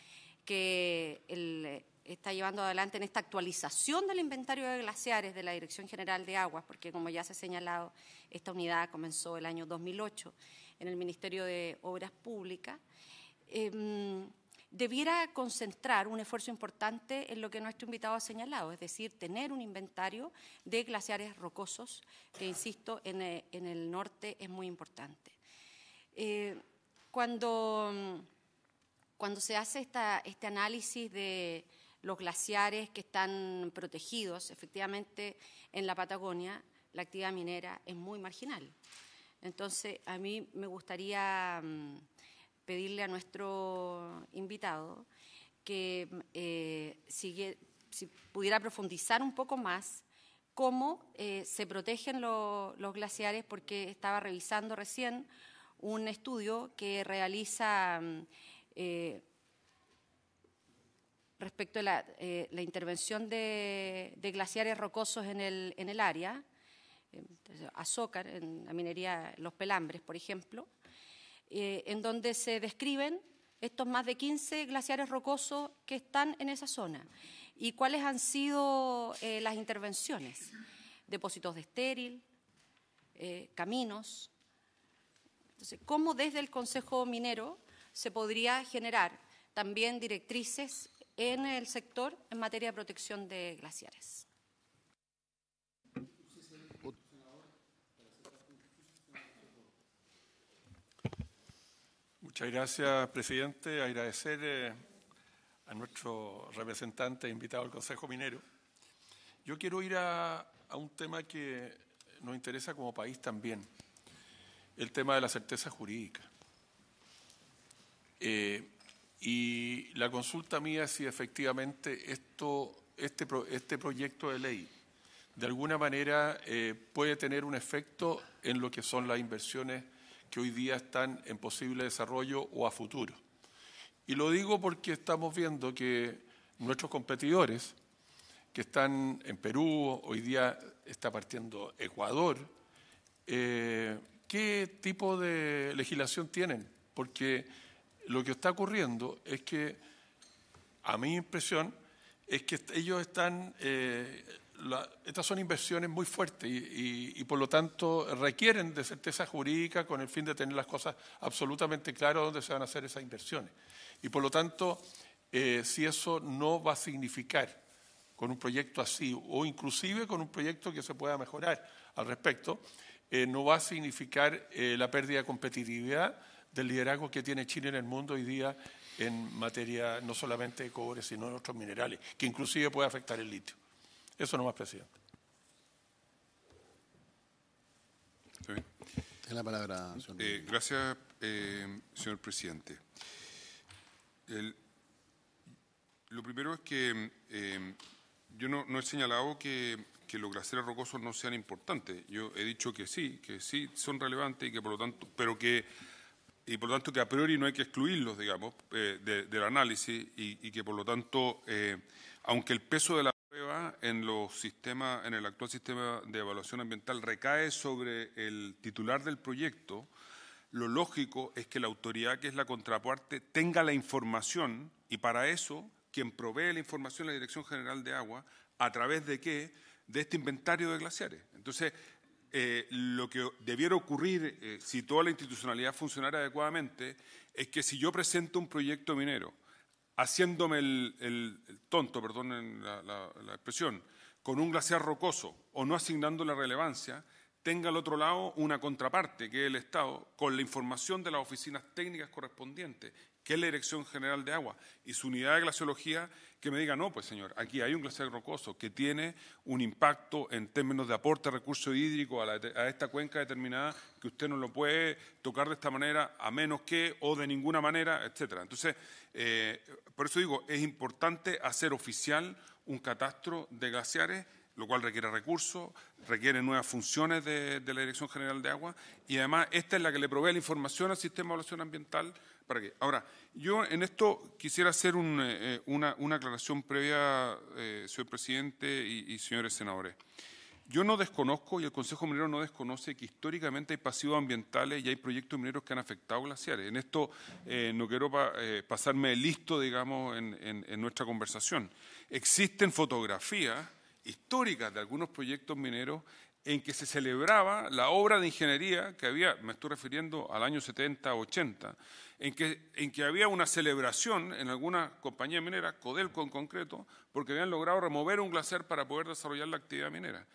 que él está llevando adelante, en esta actualización del inventario de glaciares de la Dirección General de Aguas, porque como ya se ha señalado, esta unidad comenzó el año 2008 en el Ministerio de Obras Públicas, debiera concentrar un esfuerzo importante en lo que nuestro invitado ha señalado, es decir, tener un inventario de glaciares rocosos, que, insisto, en el norte es muy importante. Cuando se hace este análisis de los glaciares que están protegidos, efectivamente, en la Patagonia, la actividad minera es muy marginal. Entonces, a mí me gustaría pedirle a nuestro invitado que si pudiera profundizar un poco más cómo se protegen los glaciares, porque estaba revisando recién un estudio que realiza respecto a la intervención de glaciares rocosos en el área, Azócar, en la minería Los Pelambres, por ejemplo, en donde se describen estos más de 15 glaciares rocosos que están en esa zona y cuáles han sido las intervenciones, depósitos de estéril, caminos. Entonces, ¿cómo desde el Consejo Minero se podría generar también directrices en el sector en materia de protección de glaciares? Muchas gracias, presidente. Agradecer a nuestro representante invitado al Consejo Minero. Yo quiero ir a un tema que nos interesa como país también, el tema de la certeza jurídica. Y la consulta mía es si efectivamente este proyecto de ley de alguna manera puede tener un efecto en lo que son las inversiones que hoy día están en posible desarrollo o a futuro. Y lo digo porque estamos viendo que nuestros competidores que están en Perú, hoy día está partiendo Ecuador, ¿qué tipo de legislación tienen? Porque lo que está ocurriendo es que, a mi impresión, es que ellos están, estas son inversiones muy fuertes y por lo tanto requieren de certeza jurídica con el fin de tener las cosas absolutamente claras dónde se van a hacer esas inversiones. Y por lo tanto, si eso no va a significar con un proyecto así o inclusive con un proyecto que se pueda mejorar al respecto, no va a significar la pérdida de competitividad del liderazgo que tiene Chile en el mundo hoy día en materia no solamente de cobre, sino de otros minerales, que inclusive puede afectar el litio. Eso nomás, presidente. Tiene la palabra, señor. Gracias, señor presidente. Lo primero es que yo no he señalado que los glaciares rocosos no sean importantes. Yo he dicho que sí son relevantes y que por lo tanto, por lo tanto que a priori no hay que excluirlos, digamos, del análisis y que por lo tanto, aunque el peso de la prueba en el actual sistema de evaluación ambiental recae sobre el titular del proyecto, lo lógico es que la autoridad, que es la contraparte, tenga la información y para eso quien provee la información es la Dirección General de Agua, ¿a través de qué? De este inventario de glaciares. Entonces, lo que debiera ocurrir, si toda la institucionalidad funcionara adecuadamente, es que si yo presento un proyecto minero, haciéndome el tonto, perdonen la expresión, con un glaciar rocoso o no asignando la relevancia, tenga al otro lado una contraparte, que es el Estado, con la información de las oficinas técnicas correspondientes, que es la Dirección General de Agua, y su unidad de glaciología, que me diga, no, pues señor, aquí hay un glaciar rocoso que tiene un impacto en términos de aporte de recurso hídrico a esta cuenca determinada, que usted no lo puede tocar de esta manera, a menos que, o de ninguna manera, etcétera. Entonces, por eso digo, es importante hacer oficial un catastro de glaciares, lo cual requiere recursos, requiere nuevas funciones de la Dirección General de Agua, y además esta es la que le provee la información al sistema de evaluación ambiental. ¿Para qué? Ahora, yo en esto quisiera hacer una aclaración previa, señor presidente y señores senadores. Yo no desconozco, y el Consejo Minero no desconoce, que históricamente hay pasivos ambientales y hay proyectos mineros que han afectado glaciares. En esto no quiero pasarme listo, digamos, en nuestra conversación. Existen fotografías históricas de algunos proyectos mineros en que se celebraba la obra de ingeniería que había, me estoy refiriendo al año 70, 80, en que había una celebración en alguna compañía minera, Codelco en concreto, porque habían logrado remover un glaciar para poder desarrollar la actividad minera.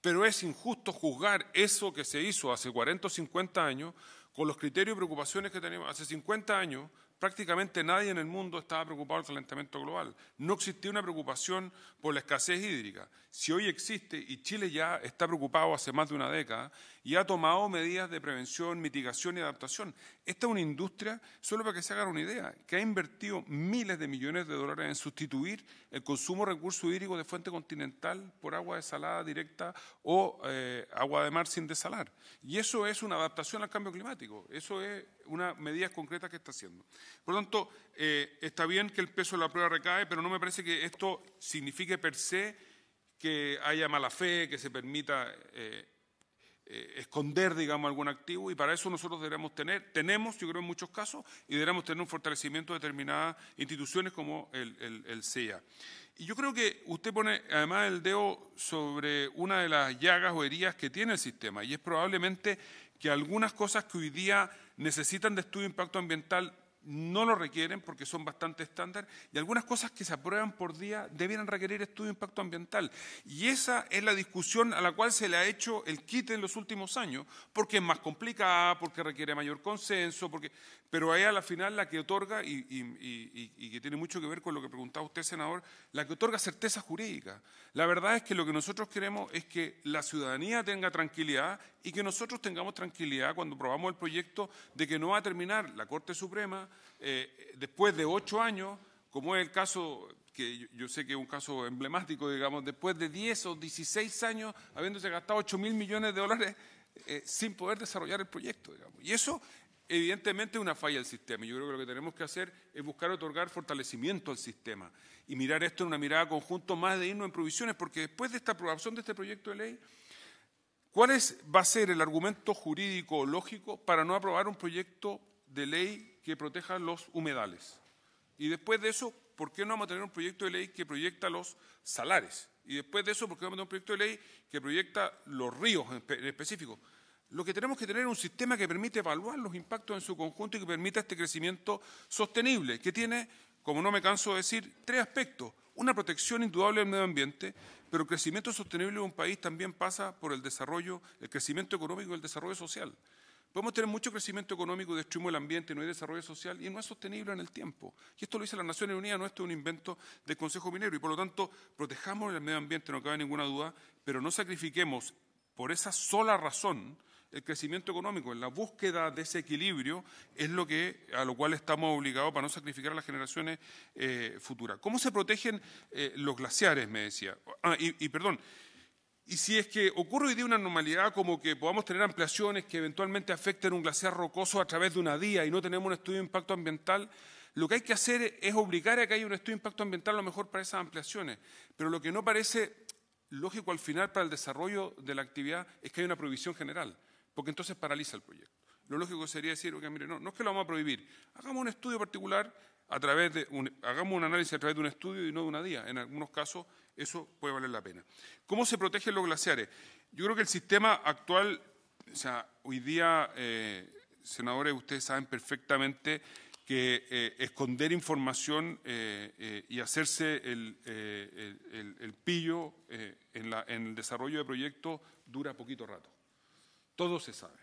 Pero es injusto juzgar eso que se hizo hace 40 o 50 años con los criterios y preocupaciones que tenemos. Hace 50 años prácticamente nadie en el mundo estaba preocupado del calentamiento global. No existía una preocupación por la escasez hídrica. Si hoy existe, y Chile ya está preocupado hace más de una década, y ha tomado medidas de prevención, mitigación y adaptación. Esta es una industria, solo para que se hagan una idea, que ha invertido miles de millones de dólares en sustituir el consumo de recursos hídricos de fuente continental por agua desalada directa o agua de mar sin desalar. Y eso es una adaptación al cambio climático. Eso es una medida concreta que está haciendo. Por lo tanto, está bien que el peso de la prueba recae, pero no me parece que esto signifique per se que haya mala fe, que se permita esconder, digamos, algún activo, y para eso nosotros tenemos, yo creo en muchos casos, y deberíamos tener un fortalecimiento de determinadas instituciones como el CEA. Y yo creo que usted pone además el dedo sobre una de las llagas o heridas que tiene el sistema, y es probablemente que algunas cosas que hoy día necesitan de estudio de impacto ambiental no lo requieren porque son bastante estándar, y algunas cosas que se aprueban por día debieran requerir estudio de impacto ambiental. Y esa es la discusión a la cual se le ha hecho el quite en los últimos años, porque es más complicada, porque requiere mayor consenso, pero ahí a la final la que otorga, y que tiene mucho que ver con lo que preguntaba usted, senador, la que otorga certeza jurídica. La verdad es que lo que nosotros queremos es que la ciudadanía tenga tranquilidad y que nosotros tengamos tranquilidad cuando aprobamos el proyecto de que no va a terminar la Corte Suprema después de 8 años, como es el caso, que yo sé que es un caso emblemático, digamos, después de 10 o 16 años habiéndose gastado 8.000 millones de dólares sin poder desarrollar el proyecto, digamos. Y eso evidentemente es una falla del sistema. Yo creo que lo que tenemos que hacer es buscar otorgar fortalecimiento al sistema y mirar esto en una mirada conjunta más de irnos en provisiones, porque después de esta aprobación de este proyecto de ley, ¿cuál va a ser el argumento jurídico o lógico para no aprobar un proyecto de ley que proteja los humedales? Y después de eso, ¿por qué no vamos a tener un proyecto de ley que proyecta los salares? Y después de eso, ¿por qué no vamos a tener un proyecto de ley que proyecta los ríos en específico? Lo que tenemos que tener es un sistema que permite evaluar los impactos en su conjunto y que permita este crecimiento sostenible, que tiene, como no me canso de decir, 3 aspectos. Una protección indudable del medio ambiente, pero el crecimiento sostenible de un país también pasa por el desarrollo, el crecimiento económico y el desarrollo social. Podemos tener mucho crecimiento económico y destruimos el ambiente, no hay desarrollo social y no es sostenible en el tiempo. Y esto lo dice las Naciones Unidas, no esto es un invento del Consejo Minero. Y por lo tanto, protejamos el medio ambiente, no cabe ninguna duda, pero no sacrifiquemos por esa sola razón el crecimiento económico. En la búsqueda de ese equilibrio es a lo cual estamos obligados para no sacrificar a las generaciones futuras. ¿Cómo se protegen los glaciares? Me decía. Perdón. Y si es que ocurre hoy día una anormalidad como que podamos tener ampliaciones que eventualmente afecten un glaciar rocoso a través de una día y no tenemos un estudio de impacto ambiental, lo que hay que hacer es obligar a que haya un estudio de impacto ambiental a lo mejor para esas ampliaciones. Pero lo que no parece lógico al final para el desarrollo de la actividad es que haya una prohibición general, porque entonces paraliza el proyecto. Lo lógico sería decir, oiga, mire, no es que lo vamos a prohibir, hagamos un estudio particular hagamos un análisis a través de un estudio y no de una día. En algunos casos eso puede valer la pena. ¿Cómo se protegen los glaciares? Yo creo que el sistema actual, o sea, hoy día, senadores, ustedes saben perfectamente que esconder información y hacerse el pillo en el desarrollo de proyectos dura poquito rato. Todo se sabe,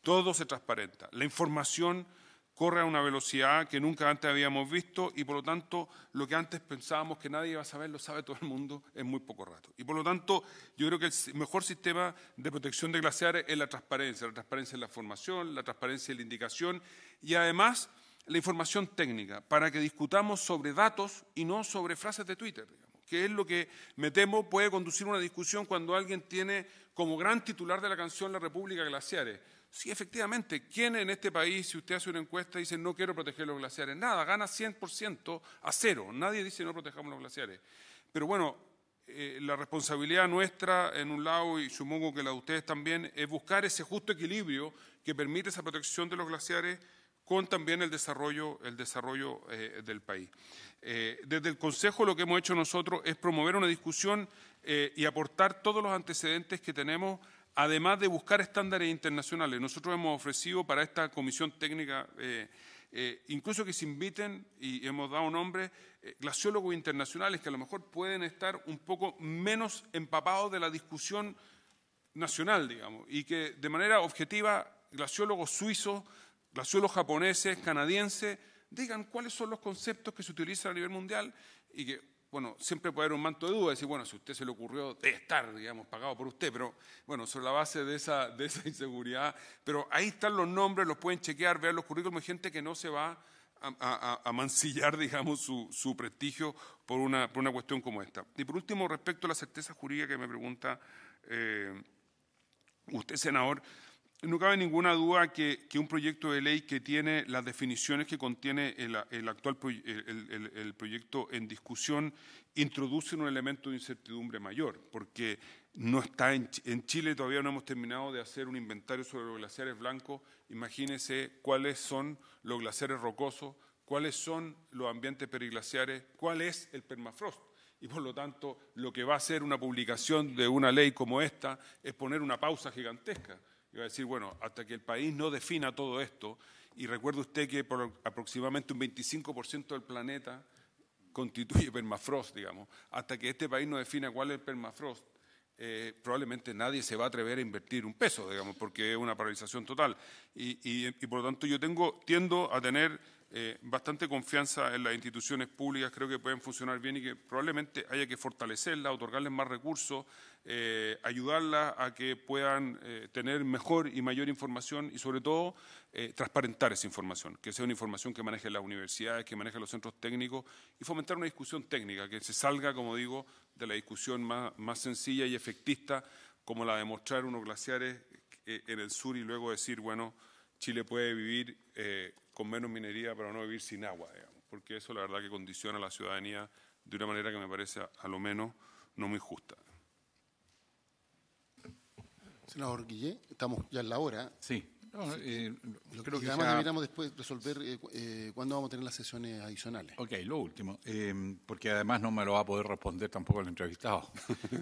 todo se transparenta. La información corre a una velocidad que nunca antes habíamos visto y, por lo tanto, lo que antes pensábamos que nadie iba a saber, lo sabe todo el mundo en muy poco rato. Y, por lo tanto, yo creo que el mejor sistema de protección de glaciares es la transparencia en la formación, la transparencia en la indicación y, además, la información técnica, para que discutamos sobre datos y no sobre frases de Twitter, digamos, que es lo que, me temo, puede conducir a una discusión cuando alguien tiene como gran titular de la canción La República Glaciares. Sí, efectivamente, ¿quién en este país, si usted hace una encuesta, dice no quiero proteger los glaciares? Nada, gana 100% a cero. Nadie dice no protejamos los glaciares. Pero bueno, la responsabilidad nuestra, en un lado, y supongo que la de ustedes también, es buscar ese justo equilibrio que permite esa protección de los glaciares con también el desarrollo del país. Desde el Consejo lo que hemos hecho nosotros es promover una discusión y aportar todos los antecedentes que tenemos, además de buscar estándares internacionales. Nosotros hemos ofrecido para esta comisión técnica, incluso que se inviten, y hemos dado nombres, glaciólogos internacionales que a lo mejor pueden estar un poco menos empapados de la discusión nacional, digamos, y que de manera objetiva, glaciólogos suizos, glaciólogos japoneses, canadienses, digan cuáles son los conceptos que se utilizan a nivel mundial y que, bueno, siempre puede haber un manto de duda, decir, bueno, si a usted se le ocurrió, debe estar, digamos, pagado por usted, pero, bueno, sobre la base de esa inseguridad, pero ahí están los nombres, los pueden chequear, ver los currículums, hay gente que no se va a mancillar, digamos, su prestigio por una cuestión como esta. Y por último, respecto a la certeza jurídica que me pregunta usted, senador, no cabe ninguna duda que un proyecto de ley que tiene las definiciones que contiene el actual el proyecto en discusión introduce un elemento de incertidumbre mayor, porque no está en Chile todavía no hemos terminado de hacer un inventario sobre los glaciares blancos. Imagínense cuáles son los glaciares rocosos, cuáles son los ambientes periglaciares, cuál es el permafrost. Y por lo tanto, lo que va a hacer una publicación de una ley como esta es poner una pausa gigantesca. Y va a decir, bueno, hasta que el país no defina todo esto y recuerde usted que por aproximadamente un 25% del planeta constituye permafrost, digamos. Hasta que este país no defina cuál es el permafrost, probablemente nadie se va a atrever a invertir un peso, digamos, porque es una paralización total. Y por lo tanto yo tiendo a tener bastante confianza en las instituciones públicas, creo que pueden funcionar bien y que probablemente haya que fortalecerlas, otorgarles más recursos, ayudarlas a que puedan tener mejor y mayor información y sobre todo transparentar esa información, que sea una información que manejen las universidades, que manejen los centros técnicos y fomentar una discusión técnica, que se salga, como digo, de la discusión más sencilla y efectista como la de mostrar unos glaciares en el sur y luego decir, bueno, Chile puede vivir con menos minería pero no vivir sin agua, digamos, porque eso la verdad que condiciona a la ciudadanía de una manera que me parece a lo menos no muy justa. Senador Guillé, estamos ya en la hora. Sí. No, creo que además deberíamos después resolver cuándo vamos a tener las sesiones adicionales. Ok, lo último, porque además no me lo va a poder responder tampoco el entrevistado,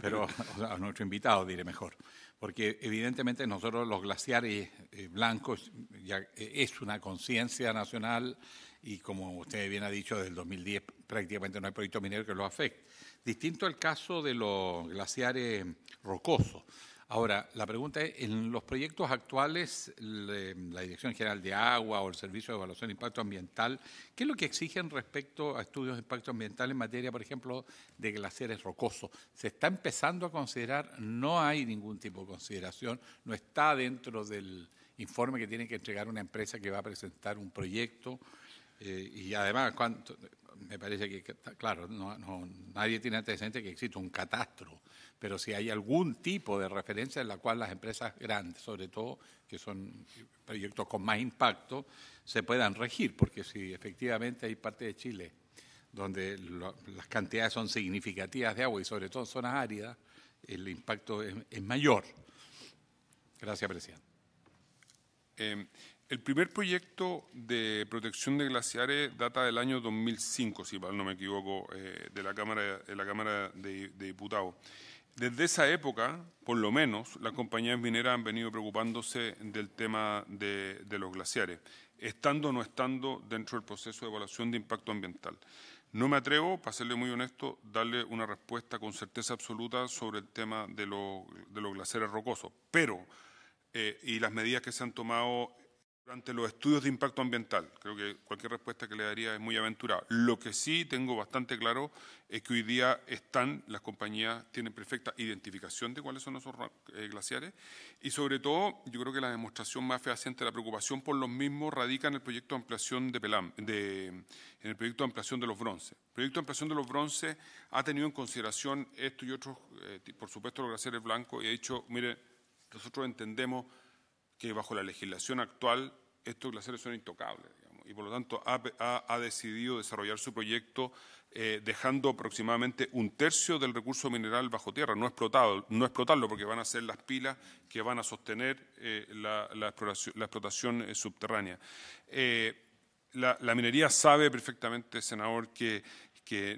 pero a nuestro invitado diré mejor, porque evidentemente nosotros los glaciares blancos ya es una conciencia nacional y como usted bien ha dicho, desde el 2010 prácticamente no hay proyecto minero que los afecte. Distinto el caso de los glaciares rocosos. Ahora, la pregunta es, en los proyectos actuales, la Dirección General de Agua o el Servicio de Evaluación de Impacto Ambiental, ¿qué es lo que exigen respecto a estudios de impacto ambiental en materia, por ejemplo, de glaciares rocosos? ¿Se está empezando a considerar? No hay ningún tipo de consideración, no está dentro del informe que tiene que entregar una empresa que va a presentar un proyecto y además, me parece que, claro, nadie tiene antecedente que exista un catastro, pero si hay algún tipo de referencia en la cual las empresas grandes, sobre todo, que son proyectos con más impacto, se puedan regir, porque si efectivamente hay parte de Chile donde las cantidades son significativas de agua y sobre todo en zonas áridas, el impacto es mayor. Gracias, presidente. El primer proyecto de protección de glaciares data del año 2005, si mal no me equivoco, de la Cámara de Diputados. Desde esa época, por lo menos, las compañías mineras han venido preocupándose del tema de los glaciares, estando o no estando dentro del proceso de evaluación de impacto ambiental. No me atrevo, para serle muy honesto, darle una respuesta con certeza absoluta sobre el tema de los glaciares rocosos, pero y las medidas que se han tomado durante los estudios de impacto ambiental. Creo que cualquier respuesta que le daría es muy aventurada. Lo que sí tengo bastante claro es que hoy día las compañías tienen perfecta identificación de cuáles son esos glaciares y sobre todo yo creo que la demostración más fehaciente de la preocupación por los mismos radica en el proyecto de ampliación en el proyecto de ampliación de los bronces. El proyecto de ampliación de los bronces ha tenido en consideración esto y otros, por supuesto los glaciares blancos, y ha dicho, mire, nosotros entendemos que bajo la legislación actual estos glaciares son intocables, digamos, y por lo tanto ha decidido desarrollar su proyecto dejando aproximadamente un tercio del recurso mineral bajo tierra, no explotarlo porque van a ser las pilas que van a sostener la explotación subterránea. La minería sabe perfectamente, senador, que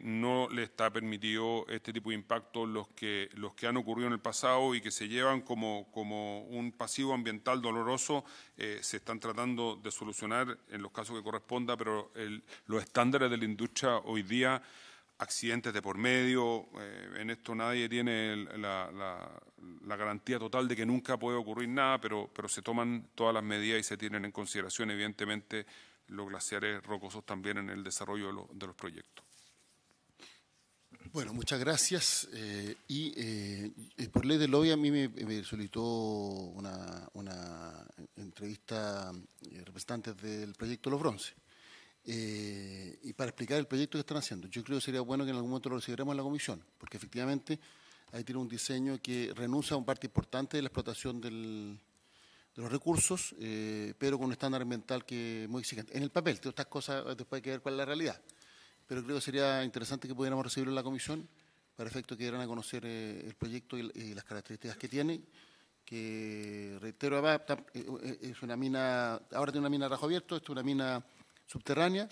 no le está permitido este tipo de impactos los que han ocurrido en el pasado y que se llevan como un pasivo ambiental doloroso, se están tratando de solucionar en los casos que corresponda, pero los estándares de la industria hoy día, accidentes de por medio, en esto nadie tiene la garantía total de que nunca puede ocurrir nada, pero se toman todas las medidas y se tienen en consideración, evidentemente, los glaciares rocosos también en el desarrollo de los proyectos. Bueno, muchas gracias. Por ley de lobby a mí me solicitó una entrevista representantes del proyecto Los Bronces y para explicar el proyecto que están haciendo. Yo creo que sería bueno que en algún momento lo recibiéramos en la comisión, porque efectivamente ahí tiene un diseño que renuncia a una parte importante de la explotación de los recursos, pero con un estándar ambiental que es muy exigente. En el papel, todas estas cosas después hay que ver cuál es la realidad. Pero creo que sería interesante que pudiéramos recibirlo en la comisión para efecto que dieran a conocer el proyecto y las características que tiene, que, reitero, es una mina, ahora tiene una mina a rajo abierto, esto es una mina subterránea,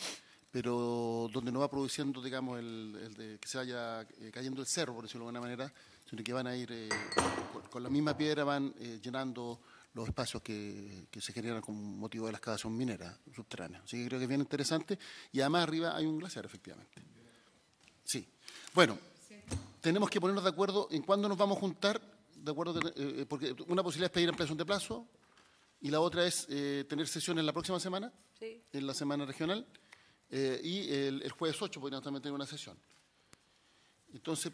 pero donde no va produciendo, digamos, que se vaya cayendo el cerro, por decirlo de alguna manera, sino que van a ir, con la misma piedra van llenando los espacios que se generan con motivo de la excavación minera subterránea. Así que creo que es bien interesante. Y además arriba hay un glaciar, efectivamente. Sí. Bueno, tenemos que ponernos de acuerdo en cuándo nos vamos a juntar, de acuerdo porque una posibilidad es pedir ampliación de plazo y la otra es tener sesiones la próxima semana, Sí. en la semana regional, y el jueves 8 podríamos también tener una sesión. Entonces,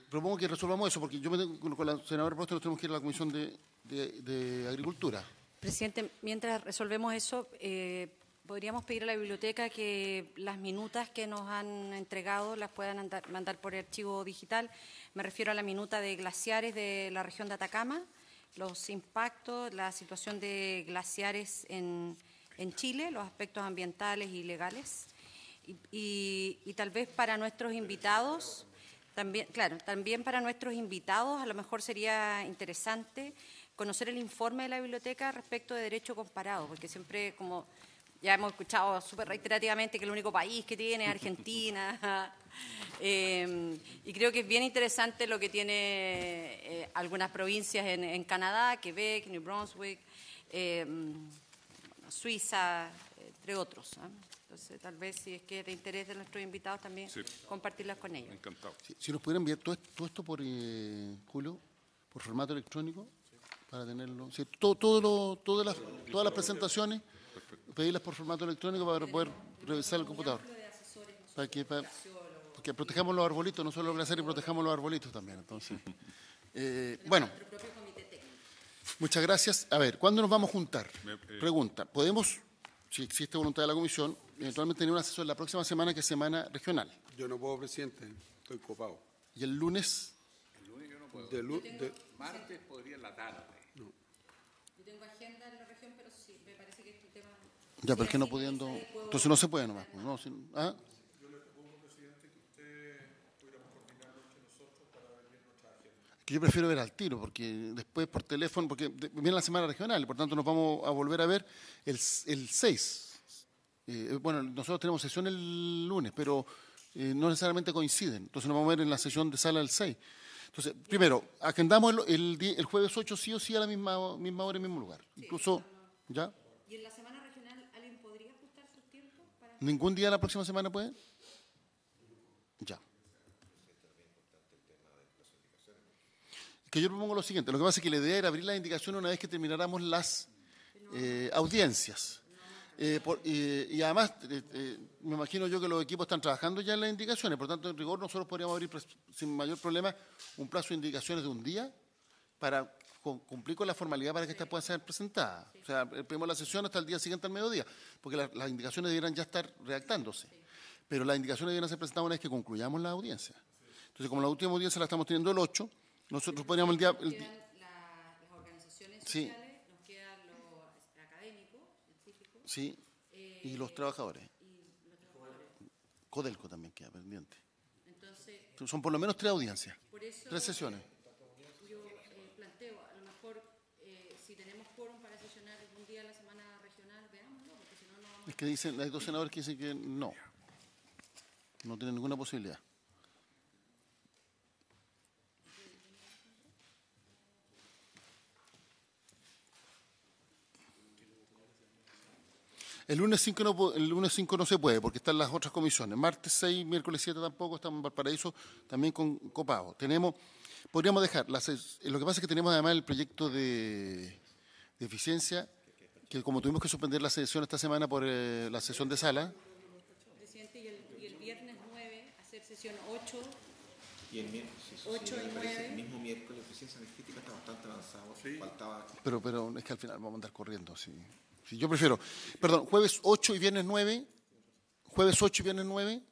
propongo que resolvamos eso, porque yo con la senadora Prost nos tenemos que ir a la Comisión de Agricultura. Presidente, mientras resolvemos eso, podríamos pedir a la biblioteca que las minutas que nos han entregado las puedan mandar por archivo digital. Me refiero a la minuta de glaciares de la región de Atacama, los impactos, la situación de glaciares en Chile, los aspectos ambientales y legales. Y tal vez para nuestros invitados, también para nuestros invitados a lo mejor sería interesante conocer el informe de la biblioteca respecto de derecho comparado, porque siempre, como ya hemos escuchado súper reiterativamente, que el único país que tiene es Argentina. Y creo que es bien interesante lo que tiene algunas provincias en Canadá, Quebec, New Brunswick, Suiza, entre otros. Entonces, tal vez, si es que es de interés de nuestros invitados, también compartirlas con ellos. Encantado. Si nos pudieran enviar todo esto por, Julio, por formato electrónico, para tenerlo. Sí, todas las presentaciones, pedirlas por formato electrónico para poder revisar el computador. Porque protejamos los arbolitos, no solo los glaciares, protejamos los arbolitos también. Entonces, bueno, muchas gracias. A ver, ¿cuándo nos vamos a juntar? Pregunta, ¿podemos, si existe voluntad de la comisión, eventualmente tener una sesión la próxima semana, que es semana regional? Yo no puedo, presidente, estoy copado. ¿Y el lunes? El lunes yo no puedo. Martes podría en la tarde. Yo tengo agenda en la región, pero sí, me parece que este tema... Ya, pero es que no pudiendo... Entonces no se puede nomás. No, ¿ah? Yo le propongo, presidente, que usted pudiéramos coordinarlo entre nosotros para ver bien nuestra agenda. Que yo prefiero ver al tiro, porque después por teléfono, porque viene la semana regional, y por tanto nos vamos a volver a ver el 6. Bueno, nosotros tenemos sesión el lunes, pero no necesariamente coinciden. Entonces nos vamos a ver en la sesión de sala el 6. Entonces, primero, agendamos el jueves 8 sí o sí a la misma hora y mismo lugar. Sí, incluso, ¿ya? ¿Y en la semana regional alguien podría ajustar sus tiempos? ¿Ningún día la próxima semana puede? Ya. Que yo propongo lo siguiente. Lo que pasa es que la idea era abrir las indicaciones una vez que termináramos las audiencias. Y además, me imagino yo que los equipos están trabajando ya en las indicaciones, por tanto, en rigor, nosotros podríamos abrir sin mayor problema un plazo de indicaciones de un día para cumplir con la formalidad para que esta pueda ser presentada. O sea, pedimos la sesión hasta el día siguiente al mediodía, porque las indicaciones debieran ya estar redactándose. Pero las indicaciones debieran ser presentadas una vez que concluyamos la audiencia. Entonces, como la última audiencia la estamos teniendo el 8, nosotros podríamos el día... Las organizaciones sociales, nos quedan los académicos, científicos. Sí, y los trabajadores. Codelco también queda pendiente. Entonces, son por lo menos 3 audiencias, por eso, 3 sesiones. Yo planteo, a lo mejor, si tenemos quórum para sesionar un día de la semana regional, veámoslo, porque si no, no vamos... Es que dicen, hay 2 senadores que dicen que no tienen ninguna posibilidad. El lunes 5 no se puede porque están las otras comisiones. Martes 6, miércoles 7 tampoco, estamos en Valparaíso también con copado. Podríamos dejar, lo que pasa es que tenemos además el proyecto de eficiencia, que como tuvimos que suspender la sesión esta semana por la sesión de sala. Presidente, y el viernes 9, hacer sesión 8. Y el miércoles, 8 y 9. El mismo miércoles, la eficiencia energética está bastante avanzado. Sí. Faltaba... Pero es que al final vamos a andar corriendo, sí. Sí, yo prefiero, jueves 8 y viernes 9. Jueves 8 y viernes 9.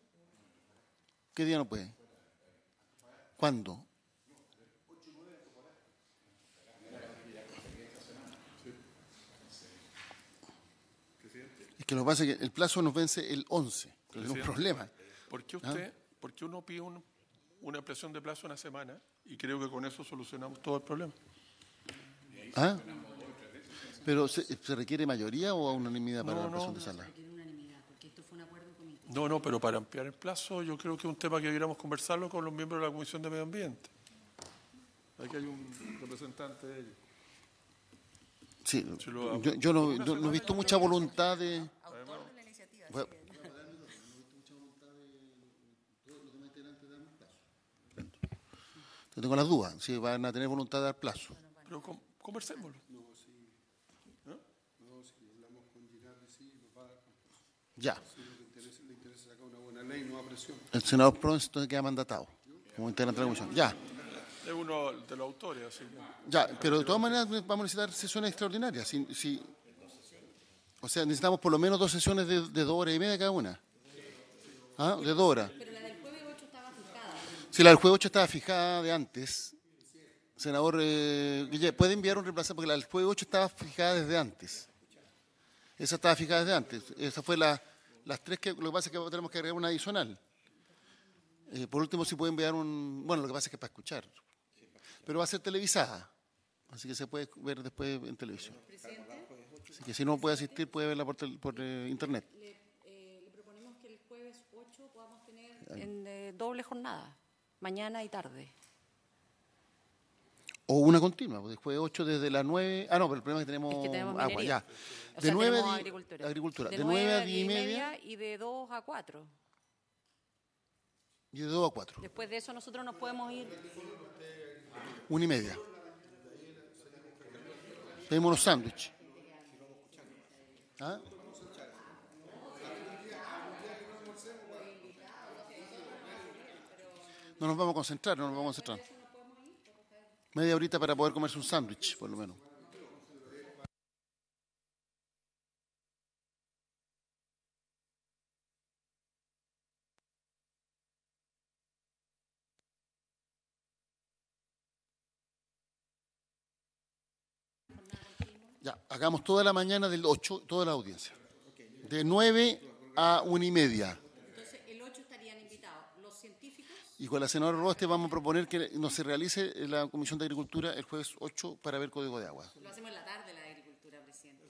¿Qué día no puede? ¿Cuándo? Es que lo que pasa es que el plazo nos vence el 11. Es un problema. ¿Por qué uno pide una ampliación de plazo una semana y creo que con eso solucionamos todo el problema? ¿Ah? ¿Pero se requiere mayoría o unanimidad para la ampliación de sala? No, pero para ampliar el plazo yo creo que es un tema que deberíamos conversarlo con los miembros de la Comisión de Medio Ambiente. Aquí hay un representante de ellos. Sí, Si lo- yo no he visto mucha voluntad de... Bueno, yo tengo las dudas, si van a tener voluntad de dar plazo. Pero conversémoslo. Ya. Le interesa sacar una buena ley, no a presión. El senador Pons entonces queda mandatado como integrante de la comisión. Ya, Es uno de los autores, así que... ya, pero de todas maneras vamos a necesitar sesiones extraordinarias. O sea, necesitamos por lo menos 2 sesiones de 2 horas y media cada una. ¿Ah? De 2 horas. Pero la del jueves 8 estaba fijada. Si la del jueves 8 estaba fijada de antes, senador Guille, ¿puede enviar un reemplazante? Porque la del jueves 8 estaba fijada desde antes. Esa estaba fijada desde antes. Esa fue las 3 que... Lo que pasa es que tenemos que agregar una adicional. Por último, si puede enviar un... Bueno, lo que pasa es que es para escuchar. Pero va a ser televisada. Así que se puede ver después en televisión. Así que si no puede asistir, puede verla por internet. Le proponemos que el jueves 8 podamos tener en doble jornada, mañana y tarde. O una continua, porque después 8 desde las 9... Ah, no, pero el problema es que tenemos, Es que tenemos agua, minería. ya. O De sea, 9 tenemos a agricultura. De 9 a 10 y media y de 2 a 4. y de 2 a 4. Después de eso nosotros nos podemos ir. 1 y media. Pedimos unos sándwiches. ¿Ah? No nos vamos a concentrar, no nos vamos a concentrar. Media horita para poder comerse un sándwich, por lo menos. Ya, hagamos toda la mañana del 8, toda la audiencia. De 9 a 1 y media. Entonces, el 8 estarían invitados los científicos. Y con la senadora Roste vamos a proponer que no se realice la Comisión de Agricultura el jueves 8 para ver Código de Agua. Lo hacemos en la tarde, la de agricultura, presidente.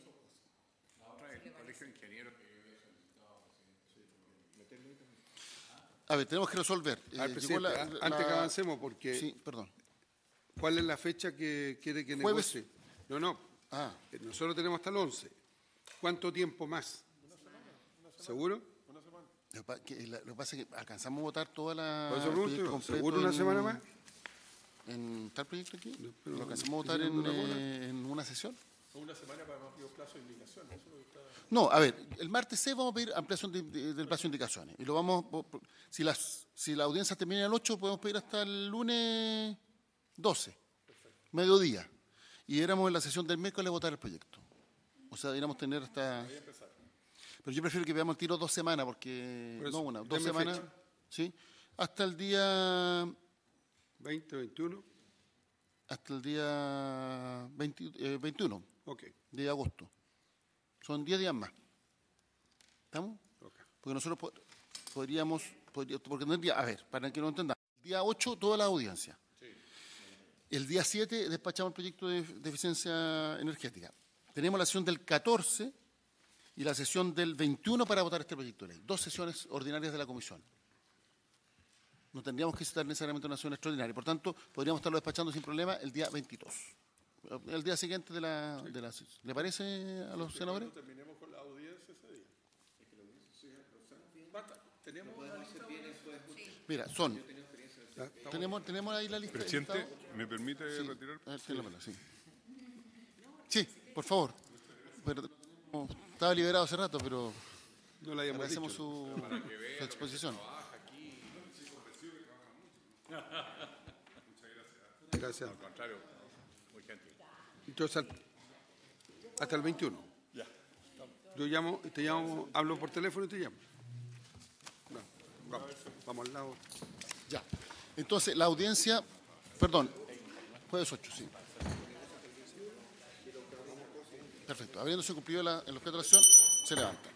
A ver, tenemos que resolver. A ver, Llegó presidente, antes que avancemos, porque Sí, perdón. ¿cuál es la fecha que quiere que Jueves. negocie? No. Ah, Nosotros tenemos hasta el 11. ¿Cuánto tiempo más? ¿Seguro? lo que pasa es que alcanzamos a votar toda la... Por eso el pregunto, proyecto completo ¿seguro una en- semana más? ¿En tal proyecto aquí? pero ¿Lo alcanzamos a votar ¿tiene una bola? en una sesión? Una semana para más plazo de indicación. Eso es lo que está... No, a ver, el martes 6 vamos a pedir ampliación del plazo de indicaciones. Y lo vamos, si la audiencia termina el 8, podemos pedir hasta el lunes 12, mediodía. Y éramos en la sesión del miércoles a votar el proyecto. O sea, deberíamos tener hasta... Pero yo prefiero que veamos el tiro 2 semanas, porque... Por eso, No, 2 deme semanas. fecha. ¿Sí? Hasta el día... 20, 21. Hasta el día 21 Ok. de agosto. Son 10 días más. ¿Estamos? Ok. Porque nosotros podríamos, porque no es día, a ver, para que no entendamos, el día 8 toda la audiencia. El día 7 despachamos el proyecto de eficiencia energética. Tenemos la sesión del 14 y la sesión del 21 para votar este proyecto de ley. 2 sesiones ordinarias de la comisión. No tendríamos que citar necesariamente una sesión extraordinaria. Por tanto, podríamos estarlo despachando sin problema el día 22. El día siguiente de la sesión. ¿Le parece a los senadores? Terminemos con la audiencia ese día. Basta, tenemos una lista. Mira, tenemos ahí la lista. Presidente, listado. ¿me permite Sí. retirar? A ver, téngamela, sí. Sí, por favor. Pero, estaba liberado hace rato, pero No la habíamos agradecemos dicho. su exposición. Gracias. Al contrario, muy gentil. Entonces, hasta el 21. Ya. Yo te llamo, hablo por teléfono y te llamo. Vamos al lado. Ya. Entonces, la audiencia, perdón, jueves 8, sí. Perfecto. Habiéndose cumplido el objeto de la acción, se levanta.